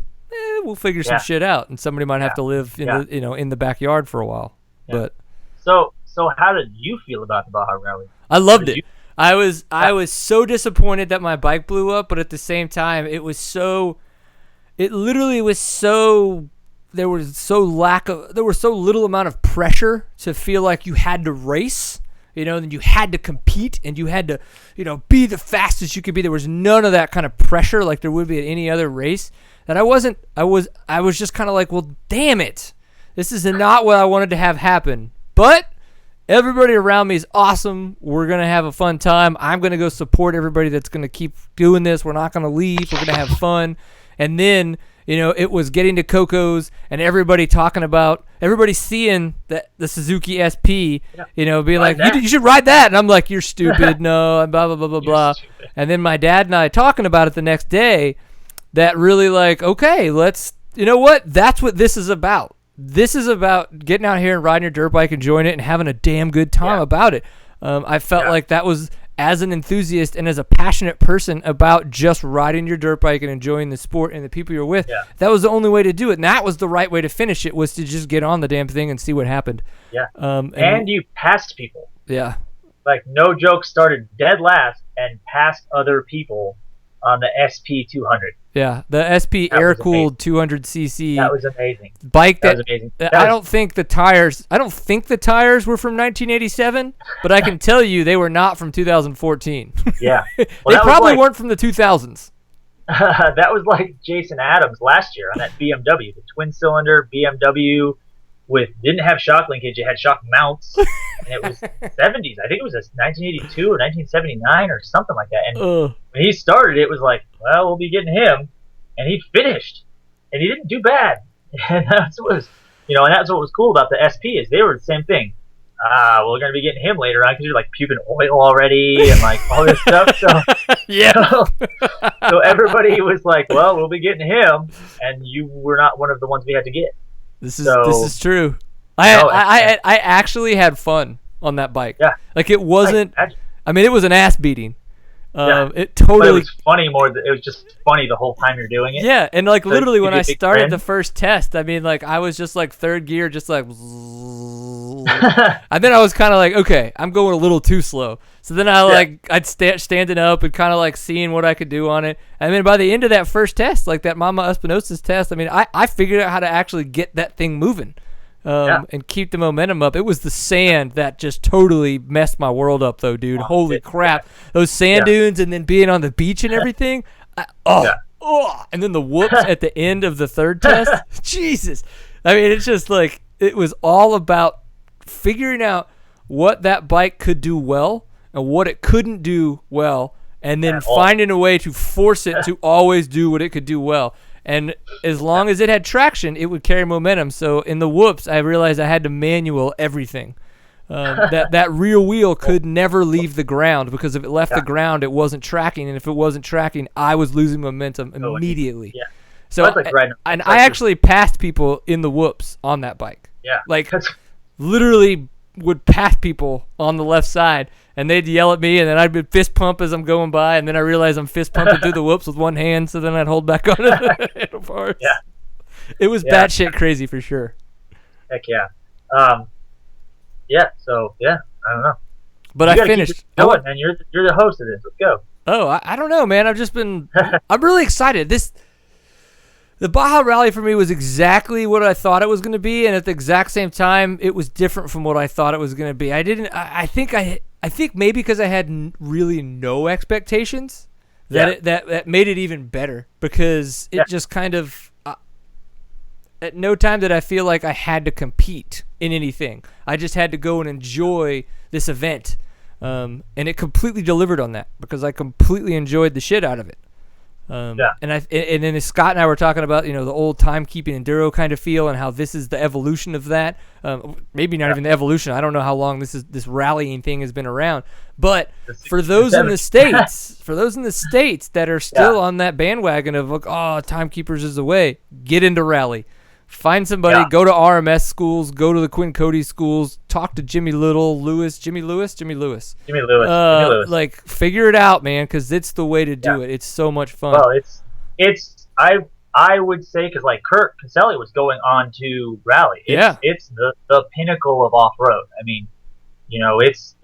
we'll figure some shit out, and somebody might have to live in the backyard for a while. Yeah. But So how did you feel about the Baja Rally? I loved it. I was so disappointed that my bike blew up, but at the same time, it was so it literally was so. There was so little amount of pressure to feel like you had to race, and you had to compete and you had to, be the fastest you could be. There was none of that kind of pressure like there would be at any other race. That I was just kind of like, well, damn it. This is not what I wanted to have happen. But everybody around me is awesome. We're going to have a fun time. I'm going to go support everybody that's going to keep doing this. We're not going to leave. We're going to have fun. And then, it was getting to Coco's and everybody seeing the Suzuki SP, being like, you should ride that. And I'm like, you're stupid. No, blah, blah, blah, blah, blah. And then my dad and I talking about it the next day, that really like, okay, that's what this is about. This is about getting out here and riding your dirt bike, enjoying it, and having a damn good time about it. I felt like that was, as an enthusiast and as a passionate person about just riding your dirt bike and enjoying the sport and the people you're with, that was the only way to do it. And that was the right way to finish it, was to just get on the damn thing and see what happened. Yeah. And you passed people. Yeah. Like, no joke, started dead last and passed other people on the SP200. Yeah, the SP air-cooled 200cc. That was amazing. Bike that was amazing. I don't think the tires were from 1987, but I can tell you they were not from 2014. Yeah. Well, they probably weren't from the 2000s. That was like Jason Adams last year on that BMW, the twin-cylinder BMW didn't have shock linkage, it had shock mounts, and it was 70s. I think it was a 1982 or 1979 or something like that. And when he started, it was like, well, we'll be getting him, and he finished, and he didn't do bad. And that's what was cool about the SP, is they were the same thing. We're gonna be getting him later on because you're like puking oil already and like all this stuff. So so everybody was like, well, we'll be getting him, and you were not one of the ones we had to get. This is true. I actually had fun on that bike. Yeah. Like, it wasn't. It was an ass beating. It totally. But it was funny it was just funny the whole time you're doing it. Yeah, and like literally when I started the first test, I was just like third gear, just like. And then I was kind of like, okay, I'm going a little too slow. So then I'd standing up and kind of like seeing what I could do on it. And then by the end of that first test, like that Mama Espinosa's test, I figured out how to actually get that thing moving and keep the momentum up. It was the sand that just totally messed my world up, though, dude. Holy crap. Those sand dunes and then being on the beach and everything. And then the whoops at the end of the third test. Jesus. It's just like, it was all about figuring out what that bike could do well and what it couldn't do well, and then finding a way to force it to always do what it could do well. And as long as it had traction, it would carry momentum. So in the whoops, I realized I had to manual everything. That rear wheel could never leave the ground, because if it left the ground, it wasn't tracking, and if it wasn't tracking, I was losing momentum immediately. Yeah. So I actually passed people in the whoops on that bike. Yeah. Like, literally would pass people on the left side, and they'd yell at me, and then I'd fist pump as I'm going by, and then I realized I'm fist pumping through the whoops with one hand, so then I'd hold back on the handlebars. Yeah. It was batshit crazy for sure. Heck yeah. So I don't know. But I finished. Going, and you're the host of this. Let's go. Oh, I don't know, man. I'm really excited. The Baja Rally for me was exactly what I thought it was going to be, and at the exact same time, it was different from what I thought it was going to be. I think maybe because I had really no expectations, that made it even better, because it just kind of at no time did I feel like I had to compete in anything. I just had to go and enjoy this event, and it completely delivered on that, because I completely enjoyed the shit out of it. And then Scott and I were talking about, the old timekeeping enduro kind of feel, and how this is the evolution of that. Maybe not even the evolution. I don't know how long this rallying thing has been around. But for those in the states, that are still on that bandwagon of like, timekeepers is the way, get into rally. Find somebody, go to RMS schools, go to the Quinn Cody schools, talk to Jimmy Lewis. Like, figure it out, man, because it's the way to do it. It's so much fun. Well, I would say, because like Kurt Caselli was going on to rally. It's the pinnacle of off road. It's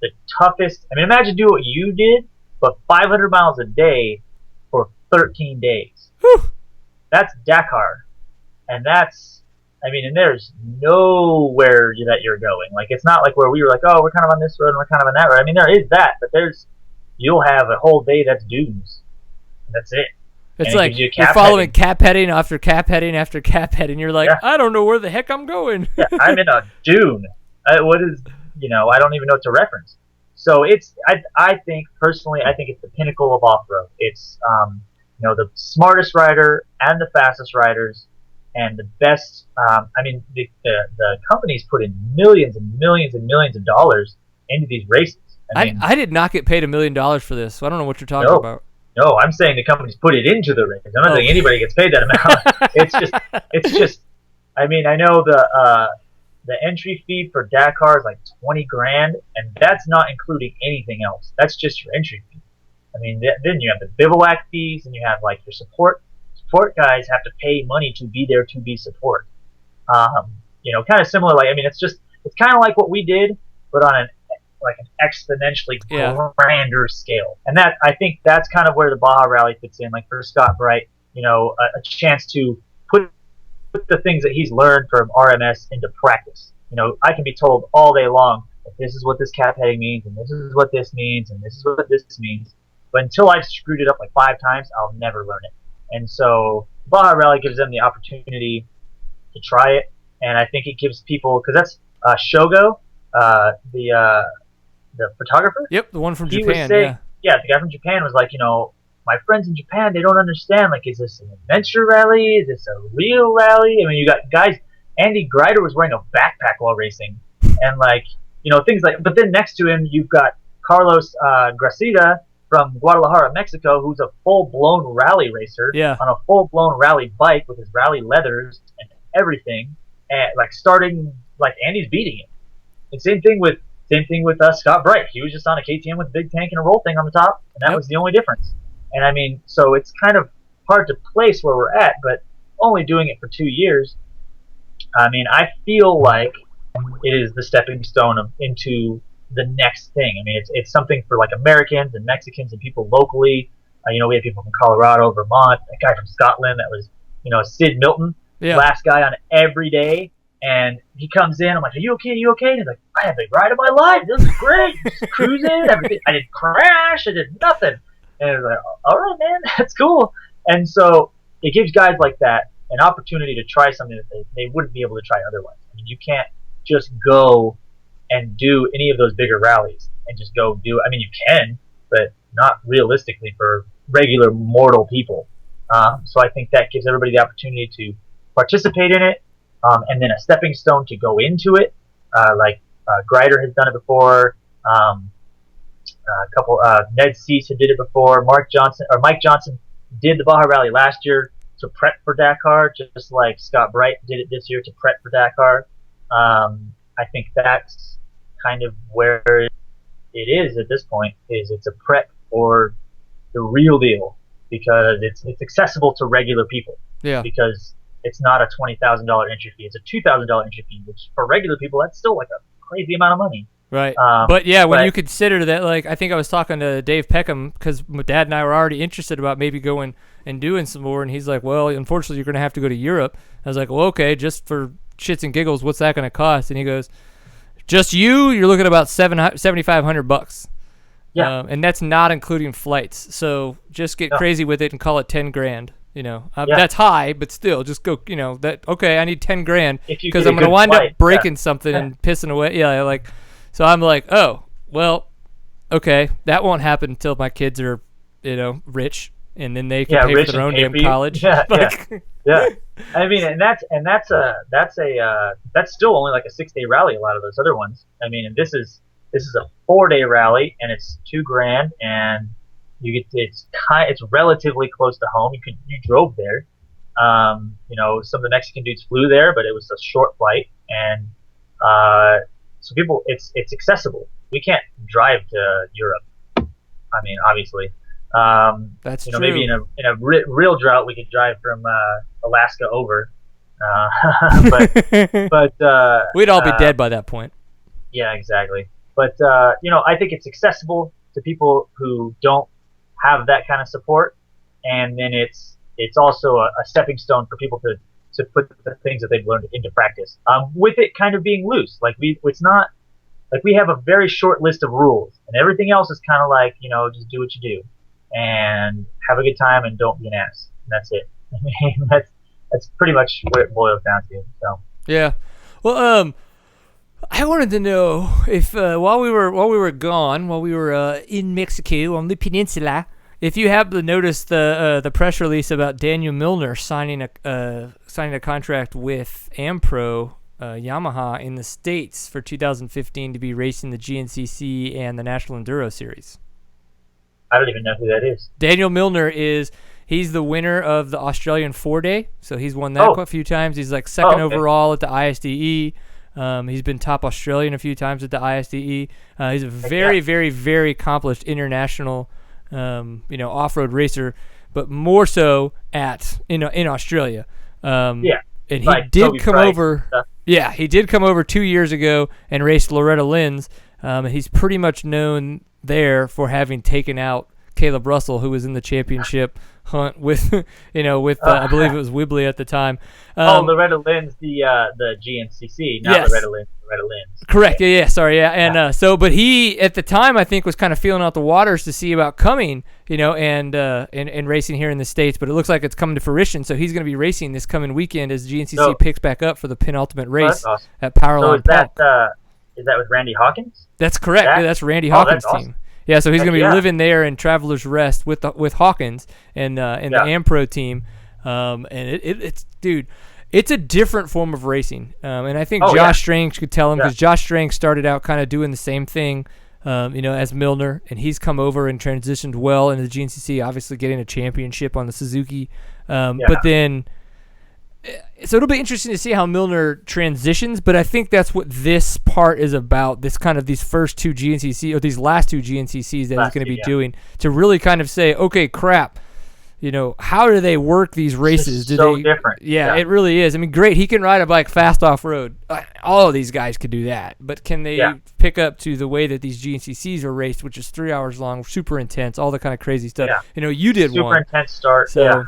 the toughest. Imagine doing what you did, but 500 miles a day for 13 days. Whew. that's Dakar, and that's, I mean, and there's nowhere that you're going. Like, it's not like where we were like, oh, we're kind of on this road and we're kind of on that road. I mean, there is that, but you'll have a whole day that's dunes. That's it. It's like you're following cap heading after cap heading after cap heading. You're like, I don't know where the heck I'm going. Yeah, I'm in a dune. What is, I don't even know what to reference. So I think, personally, I think it's the pinnacle of off-road. It's, the smartest rider and the fastest riders and the best. I mean, the companies put in millions and millions and millions of dollars into these races. I did not get paid $1 million for this, so I don't know what you're talking about. No, I'm saying the companies put it into the race. I'm not saying anybody gets paid that amount. It's just. I mean, I know the entry fee for Dakar is like $20,000, and that's not including anything else. That's just your entry fee. I mean, then you have the bivouac fees, and you have like your support. Support guys have to pay money to be there to be support. Kind of similar. Like, I mean, it's kind of like what we did, but on an exponentially grander scale. And I think that's kind of where the Baja Rally fits in. Like for Scott Bright, a chance to put the things that he's learned from RMS into practice. I can be told all day long that this is what this cap heading means, and this is what this means, and this is what this means. But until I've screwed it up like 5 times, I'll never learn it. And so Baja Rally gives them the opportunity to try it. And I think it gives people, because that's Shogo, the photographer? Yep, the one from Japan. Was saying, the guy from Japan was like, my friends in Japan, they don't understand. Like, is this an adventure rally? Is this a real rally? I mean, you got guys. Andy Grider was wearing a backpack while racing, and things like. But then next to him, you've got Carlos Gracida from Guadalajara, Mexico, who's a full-blown rally racer on a full-blown rally bike with his rally leathers and everything, and starting like Andy's beating him. And same thing with Scott Bright. He was just on a KTM with a big tank and a roll thing on the top, and that was the only difference. And I mean, so it's kind of hard to place where we're at, but only doing it for 2 years, I mean, I feel like it is the stepping stone into the next thing. I mean, it's something for like Americans and Mexicans and people locally. We have people from Colorado, Vermont, a guy from Scotland that was, Sid Milton, last guy on every day. And he comes in, I'm like, are you okay? And he's like, I had the ride of my life. This is great. Just cruising, everything. I didn't crash. I did nothing. And it's like, all right, man, that's cool. And so it gives guys like that an opportunity to try something that they wouldn't be able to try otherwise. I mean, you can't just go and do any of those bigger rallies and just go do. I mean, you can, but not realistically for regular mortal people. So I think that gives everybody the opportunity to participate in it, and then a stepping stone to go into it. Grider has done it before. A couple, Ned Cease did it before. Mike Johnson did the Baja Rally last year to prep for Dakar, just like Scott Bright did it this year to prep for Dakar. I think that's kind of where it is at this point. It's a prep for the real deal because it's accessible to regular people. Yeah. Because it's not a $20,000 entry fee; it's a $2,000 entry fee, which for regular people that's still like a crazy amount of money. Right. But when you consider that, like, I think I was talking to Dave Peckham because my dad and I were already interested about maybe going and doing some more, and he's like, well, unfortunately, you're going to have to go to Europe. I was like, well, okay, just for shits and giggles, what's that going to cost? And he goes, just you're looking at about $7,500. Yeah. And that's not including flights. So just get crazy with it and call it $10,000. That's high, but still, just go. Okay, I need $10,000 because I'm going to wind up breaking something and pissing away. Yeah, like. So I'm like, oh, well, okay, that won't happen until my kids are, rich, and then they can pay for their own damn college. Yeah. I mean, and that's still only like a 6-day rally. A lot of those other ones. I mean, and this is a 4-day rally, and it's $2,000, and it's relatively close to home. You drove there. Some of the Mexican dudes flew there, but it was a short flight, and so people, it's accessible. We can't drive to Europe. I mean, obviously. That's true. Maybe in a real drought, we could drive from Alaska over. But we'd all be dead by that point. Yeah, exactly. But I think it's accessible to people who don't have that kind of support, and then it's it's also a stepping stone for people to put the things that they've learned into practice. With it kind of being loose, it's not like we have a very short list of rules, and everything else is kind of like, just do what you do and have a good time and don't be an ass. And that's it. I mean, that's pretty much what it boils down to. So yeah. Well, I wanted to know if while we were gone, while we were in Mexico on the peninsula, if you happen to notice the press release about Daniel Milner signing a contract with Ampro Yamaha in the States for 2015 to be racing the GNCC and the National Enduro Series. I don't even know who that is. Daniel Milner he's the winner of the Australian 4-day, so he's won that quite a few times. He's like second overall at the ISDE. He's been top Australian a few times at the ISDE. He's a very, very, very accomplished international, off-road racer, but more so in Australia. And he like did Toby come Price over. Yeah, he did come over 2 years ago and raced Loretta Lynn's. He's pretty much known there for having taken out Caleb Russell, who was in the championship hunt with, I believe it was Wibley at the time. Loretta Lynn's the GNCC, not yes. Loretta Lynn's. Correct. Yeah. Sorry. Yeah. And but he at the time I think was kind of feeling out the waters to see about coming, and racing here in the States. But it looks like it's coming to fruition. So he's going to be racing this coming weekend as GNCC picks back up for the penultimate race at Powerline Park. Is that with Randy Hawkins? That's correct. Yeah, that's Randy Hawkins' team. Awesome. Yeah, so he's going to be living there in Travelers Rest with Hawkins and the Ampro team, and it's dude, it's a different form of racing, and I think Josh Strange could tell him because Josh Strange started out kind of doing the same thing, as Milner, and he's come over and transitioned well into the GNCC, obviously getting a championship on the Suzuki, but then. So it'll be interesting to see how Milner transitions, but I think that's what this part is about. These first two GNCC or these last two GNCCs that he's going to be doing to really kind of say, okay, crap, how do they work these races? Different. Yeah, it really is. I mean, great. He can ride a bike fast off road. All of these guys could do that, but can they pick up to the way that these GNCCs are raced, which is 3 hours long, super intense, all the kind of crazy stuff. Yeah. You did super one. Super intense start. So,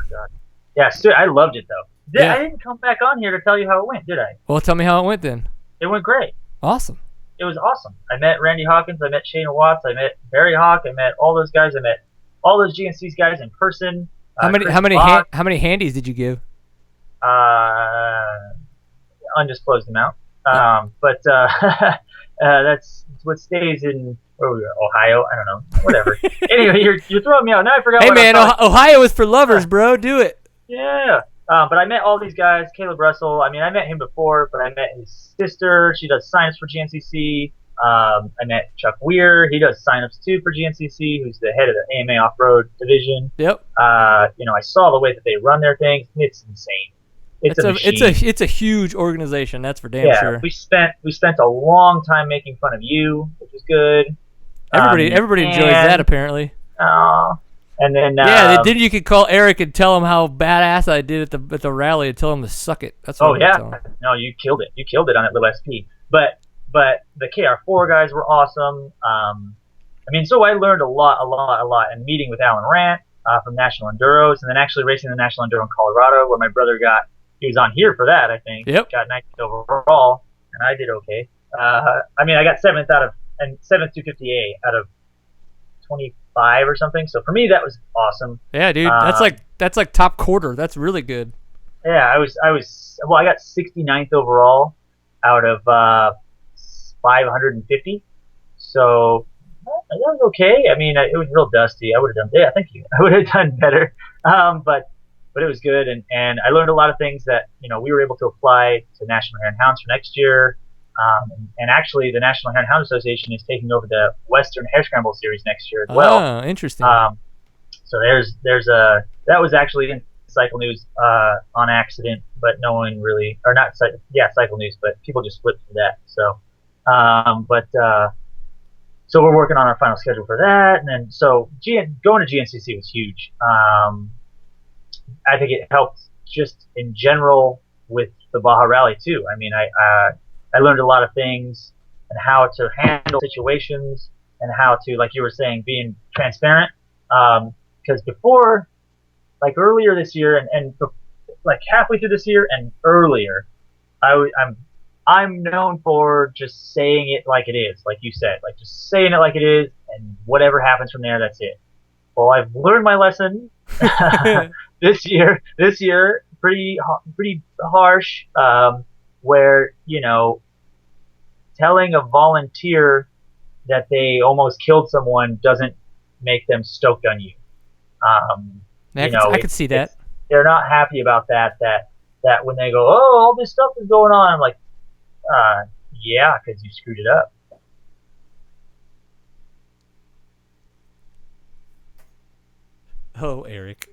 I loved it though. I didn't come back on here to tell you how it went, did I? Well, tell me how it went then. It went great. Awesome. It was awesome. I met Randy Hawkins. I met Shane Watts. I met Barry Hawk. I met all those guys. I met all those GNC's guys in person. How many handies did you give? Undisclosed amount. But that's what stays in Ohio. I don't know. Whatever. Anyway, you're throwing me out. Now I forgot. Hey man, Ohio is for lovers, bro. Do it. Yeah. But I met all these guys. Caleb Russell. I mean, I met him before, but I met his sister. She does signups for GNCC. I met Chuck Weir. He does signups too for GNCC, who's the head of the AMA off-road division. Yep. I saw the way that they run their things. It's insane. It's a huge organization. That's for damn sure. We spent a long time making fun of you, which was good. Everybody enjoys that apparently. And then then you could call Eric and tell him how badass I did at the rally and tell him to suck it. That's what I'm telling him. No, you killed it. You killed it on that little SP. But the KR4 guys were awesome. So I learned a lot, and meeting with Alan Rant from National Enduros, and then actually racing the National Enduro in Colorado, where my brother he was on here for that, I think. Yep. Got 19th overall, and I did okay. I got 7th 250A out of 25 or something. So for me, that was awesome. Yeah, dude, that's like top quarter. That's really good. Yeah, I got 69th overall out of 550. So that was okay. I mean, it was real dusty. I would have done. Yeah, thank you. I would have done better. But it was good, and I learned a lot of things that we were able to apply to National Hare and Hounds for next year. And actually, the National Hare and Hound Association is taking over the Western Hare Scramble Series next year as well. Oh, interesting. So that was actually in Cycle News on accident, but no one really, or not, Cycle News, but people just flipped through that. So, so we're working on our final schedule for that, and then going to GNCC was huge. I think it helped just in general with the Baja Rally too. I mean, I learned a lot of things and how to handle situations and how to, like you were saying, being transparent. Because before, like earlier this year and like halfway through this year and earlier, I'm known for just saying it like it is, like you said, like just saying it like it is, and whatever happens from there, that's it. Well, I've learned my lesson this year. This year, pretty harsh, where telling a volunteer that they almost killed someone doesn't make them stoked on you. I could see that. They're not happy about that. That when they go, oh, all this stuff is going on, I'm like, yeah, because you screwed it up. Oh, Erek.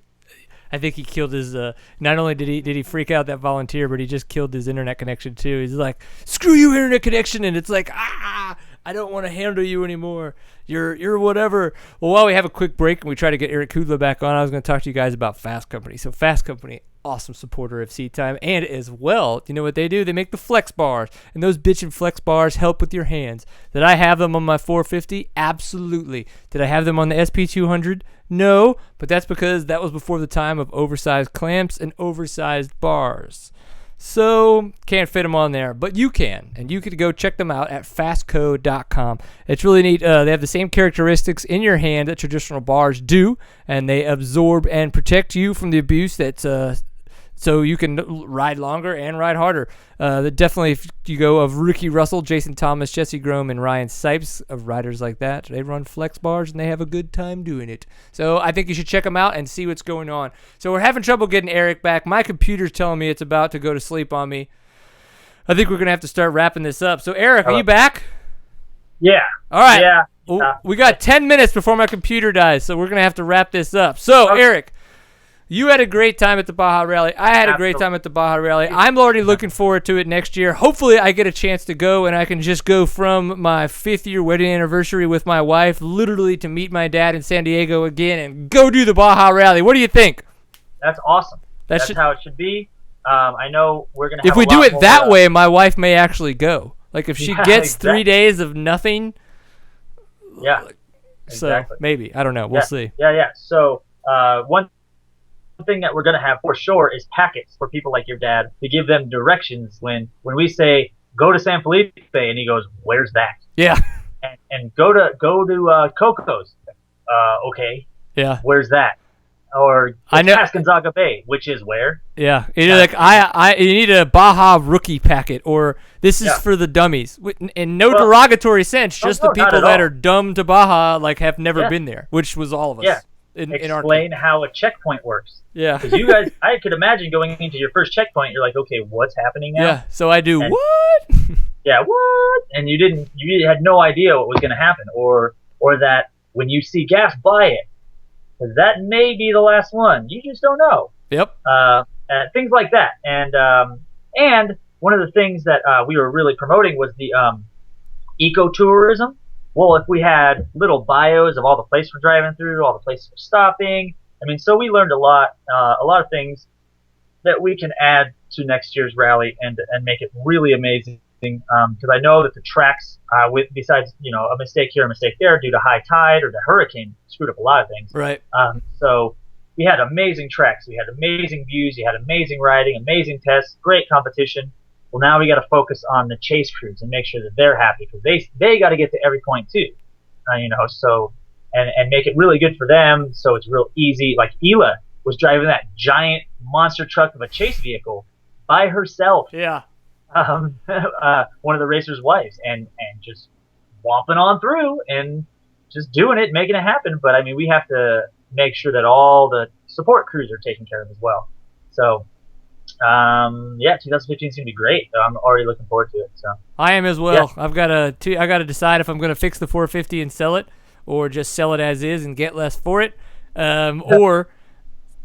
I think he killed his. Not only did he freak out that volunteer, but he just killed his internet connection too. He's like, "Screw you, internet connection!" And it's like, I don't want to handle you anymore. You're whatever. Well, while we have a quick break and we try to get Erek Kudla back on, I was going to talk to you guys about Fast Company. So Fast Company, awesome supporter of Seat Time, and as well, you know what they do? They make the flex bars, and those bitchin' flex bars help with your hands. Did I have them on my 450? Absolutely. Did I have them on the SP200? No, but that's because that was before the time of oversized clamps and oversized bars. So, can't fit them on there, but you can, and you could go check them out at fastco.com. It's really neat. They have the same characteristics in your hand that traditional bars do, and they absorb and protect you from the abuse that's so you can ride longer and ride harder. Definitely, if you go of Ricky Russell, Jason Thomas, Jesse Grome, and Ryan Sipes, of riders like that, they run flex bars, and they have a good time doing it. So I think you should check them out and see what's going on. So we're having trouble getting Erek back. My computer's telling me it's about to go to sleep on me. I think we're going to have to start wrapping this up. So, Erek, are you back? Yeah. All right. Yeah. Well, we got 10 minutes before my computer dies, so we're going to have to wrap this up. So, okay. Erek, you had a great time at the Baja Rally. I had a great time at the Baja Rally. I'm already looking forward to it next year. Hopefully, I get a chance to go, and I can just go from my 5th-year wedding anniversary with my wife literally to meet my dad in San Diego again and go do the Baja Rally. What do you think? That's awesome. That's how it should be. I know we're going to have if we do it that way, my wife may actually go. Like, if she gets exactly. 3 days of nothing. Yeah, exactly. So, maybe. I don't know. We'll see. Yeah. So, one thing that we're going to have for sure is packets for people like your dad to give them directions when we say go to San Felipe and he goes, where's that? Yeah. And go to Coco's. Okay. Yeah. Where's that? Or Gonzaga Bay, which is where? Yeah. You're like, you need a Baja rookie packet, or this is for the dummies. In no derogatory sense, just the people that are dumb to Baja, like have never been there, which was all of us. Yeah. Explain how a checkpoint works. Yeah. Because you guys, I could imagine going into your first checkpoint, you're like, okay, what's happening now? Yeah. So I do what? Yeah, what? And you had no idea what was going to happen, or that when you see gas, buy it, because that may be the last one. You just don't know. Yep. Things like that, and one of the things that we were really promoting was the ecotourism. Well, if we had little bios of all the places we're driving through, all the places we're stopping, so we learned a lot of things that we can add to next year's rally and make it really amazing. Because I know that the tracks, besides a mistake here, a mistake there, due to high tide or the hurricane, screwed up a lot of things. Right. So we had amazing tracks, we had amazing views, you had amazing riding, amazing tests, great competition. Well, now we got to focus on the chase crews and make sure that they're happy, because they got to get to every point too, So and make it really good for them, so it's real easy. Like Hila was driving that giant monster truck of a chase vehicle by herself. Yeah. One of the racers' wives, and just whomping on through and just doing it, making it happen. But we have to make sure that all the support crews are taken care of as well. So. 2015 seemed to be great. I'm already looking forward to it. So I am as well. Yeah. I got to decide if I'm going to fix the 450 and sell it, or just sell it as is and get less for it, or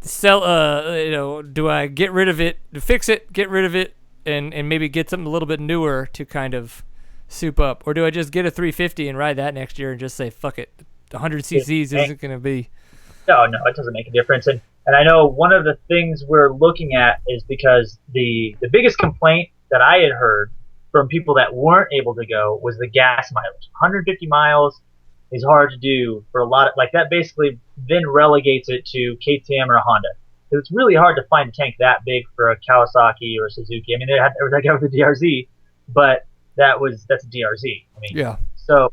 sell. Do I get rid of it, fix it, get rid of it, and maybe get something a little bit newer to kind of soup up, or do I just get a 350 and ride that next year and just say fuck it, the 100 cc's isn't going to be. No, it doesn't make a difference. And I know one of the things we're looking at is because the biggest complaint that I had heard from people that weren't able to go was the gas mileage. 150 miles is hard to do for a lot of, like, that basically then relegates it to KTM or a Honda. It's really hard to find a tank that big for a Kawasaki or a Suzuki. I mean, there was that guy with the DRZ, but that's a DRZ. I mean, Yeah. So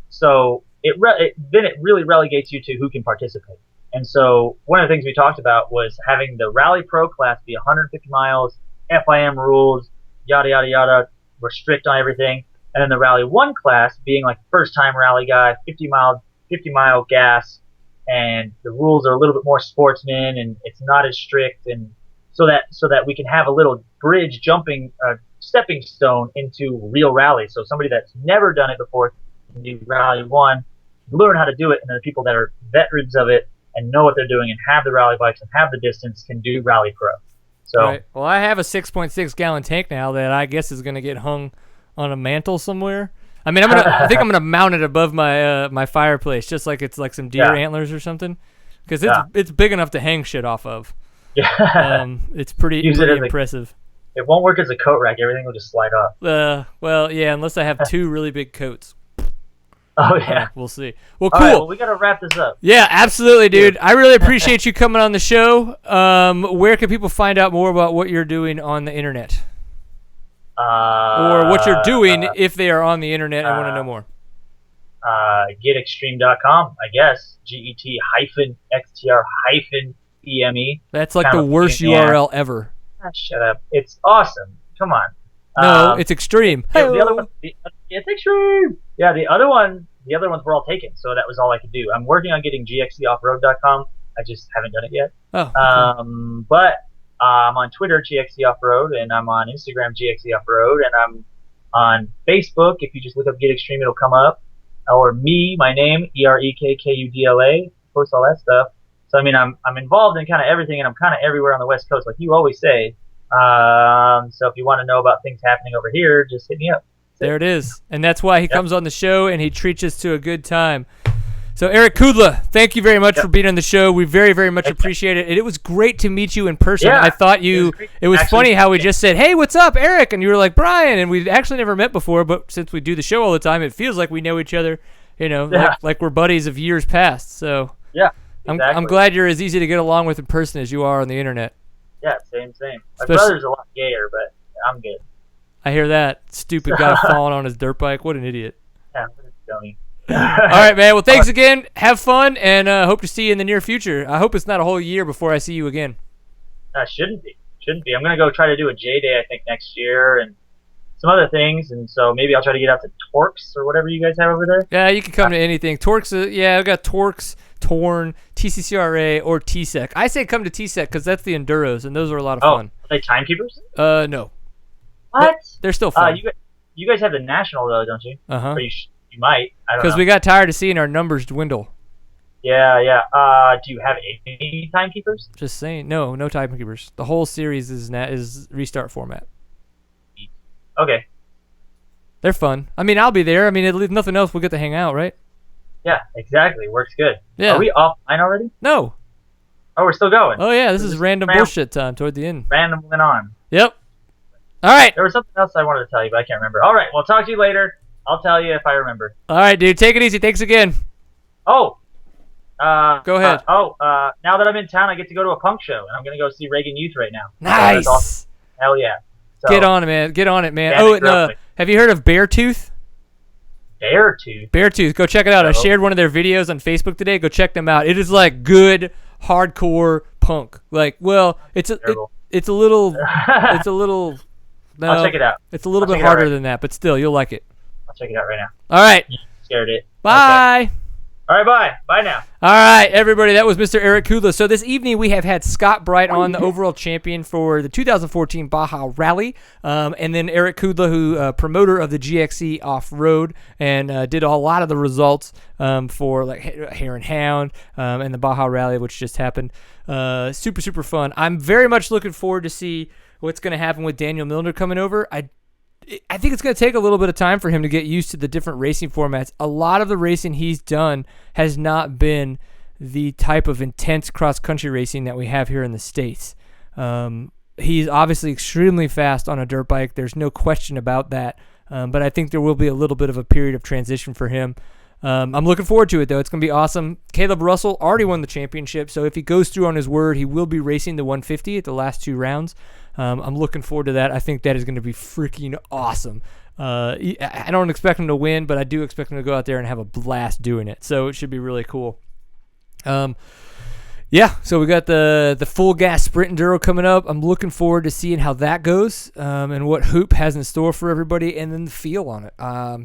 then it really relegates you to who can participate. And so one of the things we talked about was having the Rally Pro class be 150 miles, FIM rules, yada yada yada. We're strict on everything. And then the Rally 1 class being like first time rally guy, 50 mile gas, and the rules are a little bit more sportsman and it's not as strict, and so that we can have a little bridge jumping stepping stone into real rally. So somebody that's never done it before can do Rally 1, learn how to do it, and then the people that are veterans of it and know what they're doing and have the rally bikes and have the distance can do Rally Pro. So right. Well, I have a 6.6 gallon tank now that I guess is going to get hung on a mantle somewhere. I mean, I think I'm gonna mount it above my my fireplace, just like it's like some deer antlers or something, because it's big enough to hang shit off of. Yeah. It's pretty impressive. It won't work as a coat rack. Everything will just slide off. Well, yeah, unless I have two really big coats. Oh yeah. We'll see. Well, cool. All right, well, we gotta wrap this up. Yeah, absolutely, dude. I really appreciate you coming on the show. Where can people find out more about what you're doing on the internet? Or what you're doing if they are on the internet and want to know more. Getextreme.com, I guess. GET-XTR-EME. That's like the worst URL ever. Shut up. It's awesome. Come on. No, it's extreme. Yeah, the other one, it's extreme. Yeah, the other ones were all taken, so that was all I could do. I'm working on getting gxcoffroad.com. I just haven't done it yet. Oh. But I'm on Twitter, GXC Offroad, and I'm on Instagram, GXC Offroad, and I'm on Facebook. If you just look up Get Extreme, it'll come up. Or my name, EREKKUDLA. Post all that stuff. So, I mean, I'm involved in kind of everything, and I'm kind of everywhere on the West Coast, like you always say. So if you want to know about things happening over here, just hit me up. There it is. And that's why he comes on the show, and he treats us to a good time. So, Erek Kudla, thank you very much for being on the show. We very, very much appreciate it. And it was great to meet you in person. Yeah, I thought it was funny how we just said, hey, what's up, Erek? And you were like, Brian. And we'd actually never met before, but since we do the show all the time, it feels like we know each other, like we're buddies of years past. So, yeah, exactly. I'm glad you're as easy to get along with in person as you are on the internet. Yeah, same. My brother's a lot gayer, but I'm good. I hear that. Stupid guy falling on his dirt bike. What an idiot. Yeah, what a dummy. All right, man. Well, thanks again. Have fun, and hope to see you in the near future. I hope it's not a whole year before I see you again. Shouldn't be. I'm going to go try to do a J-Day, I think, next year, and some other things, and so maybe I'll try to get out to Torx or whatever you guys have over there. Yeah, you can come to anything. Torx, I've got Torx, Torn, TCCRA, or TSEC. I say come to TSEC because that's the Enduros, and those are a lot of fun. Are they timekeepers? No. What? They're still fun. You guys have the National, though, don't you? Uh-huh. Or you might. I don't know. Because we got tired of seeing our numbers dwindle. Yeah. Do you have any timekeepers? Just saying. No timekeepers. The whole series is restart format. Okay. They're fun. I mean, I'll be there. I mean, if nothing else, we'll get to hang out, right? Yeah, exactly. Works good. Yeah. Are we offline already? No. Oh, we're still going. Oh, yeah. This is random bullshit time toward the end. Random went on. Yep. All right. There was something else I wanted to tell you, but I can't remember. All right. Well, talk to you later. I'll tell you if I remember. All right, dude. Take it easy. Thanks again. Oh. Go ahead. Now that I'm in town, I get to go to a punk show, and I'm going to go see Reagan Youth right now. Nice. So awesome. Hell yeah. So, Get on it, man. Oh, and, have you heard of Beartooth? Beartooth. Go check it out. I shared one of their videos on Facebook today. Go check them out. It is like good hardcore punk. Like, well, it's a little. No, I'll check it out. It's a little bit harder than that, but still, you'll like it. I'll check it out right now. All right. You scared it. Bye. Okay. All right, bye. Bye now. All right, everybody. That was Mr. Erek Kudla. So this evening we have had Scott Bright on, the overall champion for the 2014 Baja Rally, and then Erek Kudla, who promoter of the GXC Off-Road, and did a lot of the results for like Hare and Hound and the Baja Rally, which just happened. Super, super fun. I'm very much looking forward to see what's going to happen with Daniel Milner coming over. I think it's going to take a little bit of time for him to get used to the different racing formats. A lot of the racing he's done has not been the type of intense cross-country racing that we have here in the States. He's obviously extremely fast on a dirt bike. There's no question about that. But I think there will be a little bit of a period of transition for him. I'm looking forward to it, though. It's going to be awesome. Caleb Russell already won the championship, so if he goes through on his word, he will be racing the 150 at the last 2 rounds. I'm looking forward to that. I think that is going to be freaking awesome. I don't expect him to win, but I do expect him to go out there and have a blast doing it, so it should be really cool. Yeah, so we got the full gas sprint enduro coming up. I'm looking forward to seeing how that goes and what Hoop has in store for everybody, and then the feel on it.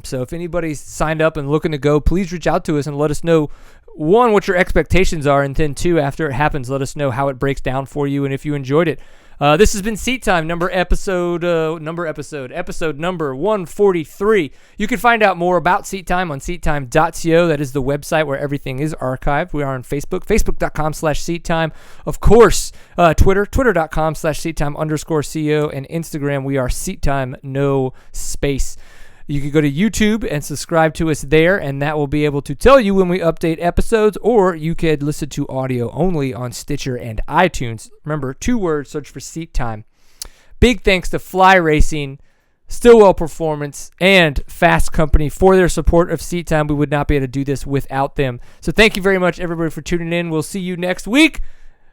So if anybody's signed up and looking to go, please reach out to us and let us know, 1, what your expectations are, and then 2, after it happens, let us know how it breaks down for you and if you enjoyed it. This has been Seat Time, episode number 143. You can find out more about Seat Time on seattime.co. That is the website where everything is archived. We are on Facebook, facebook.com/seattime. Of course, Twitter, twitter.com/seattime_co. And Instagram, we are Seattime, no space. You can go to YouTube and subscribe to us there, and that will be able to tell you when we update episodes, or you could listen to audio only on Stitcher and iTunes. Remember, 2 words, search for Seat Time. Big thanks to Fly Racing, Stillwell Performance, and Fast Company for their support of Seat Time. We would not be able to do this without them. So thank you very much, everybody, for tuning in. We'll see you next week.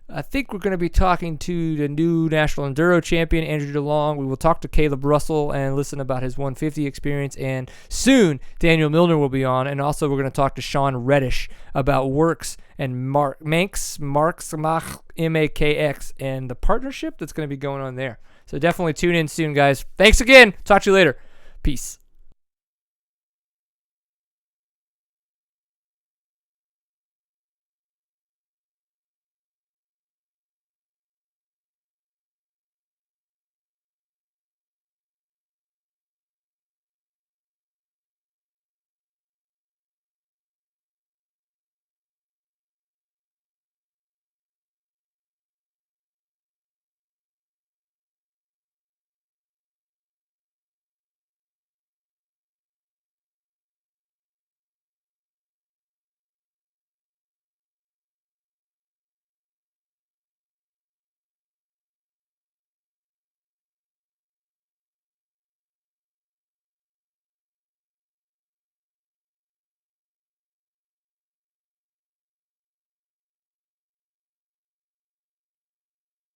I think we're going to be talking to the new National Enduro Champion, Andrew DeLong. We will talk to Caleb Russell and listen about his 150 experience. And soon, Daniel Milner will be on. And also, we're going to talk to Sean Reddish about Works and Makx, M-A-K-X, and the partnership that's going to be going on there. So definitely tune in soon, guys. Thanks again. Talk to you later. Peace.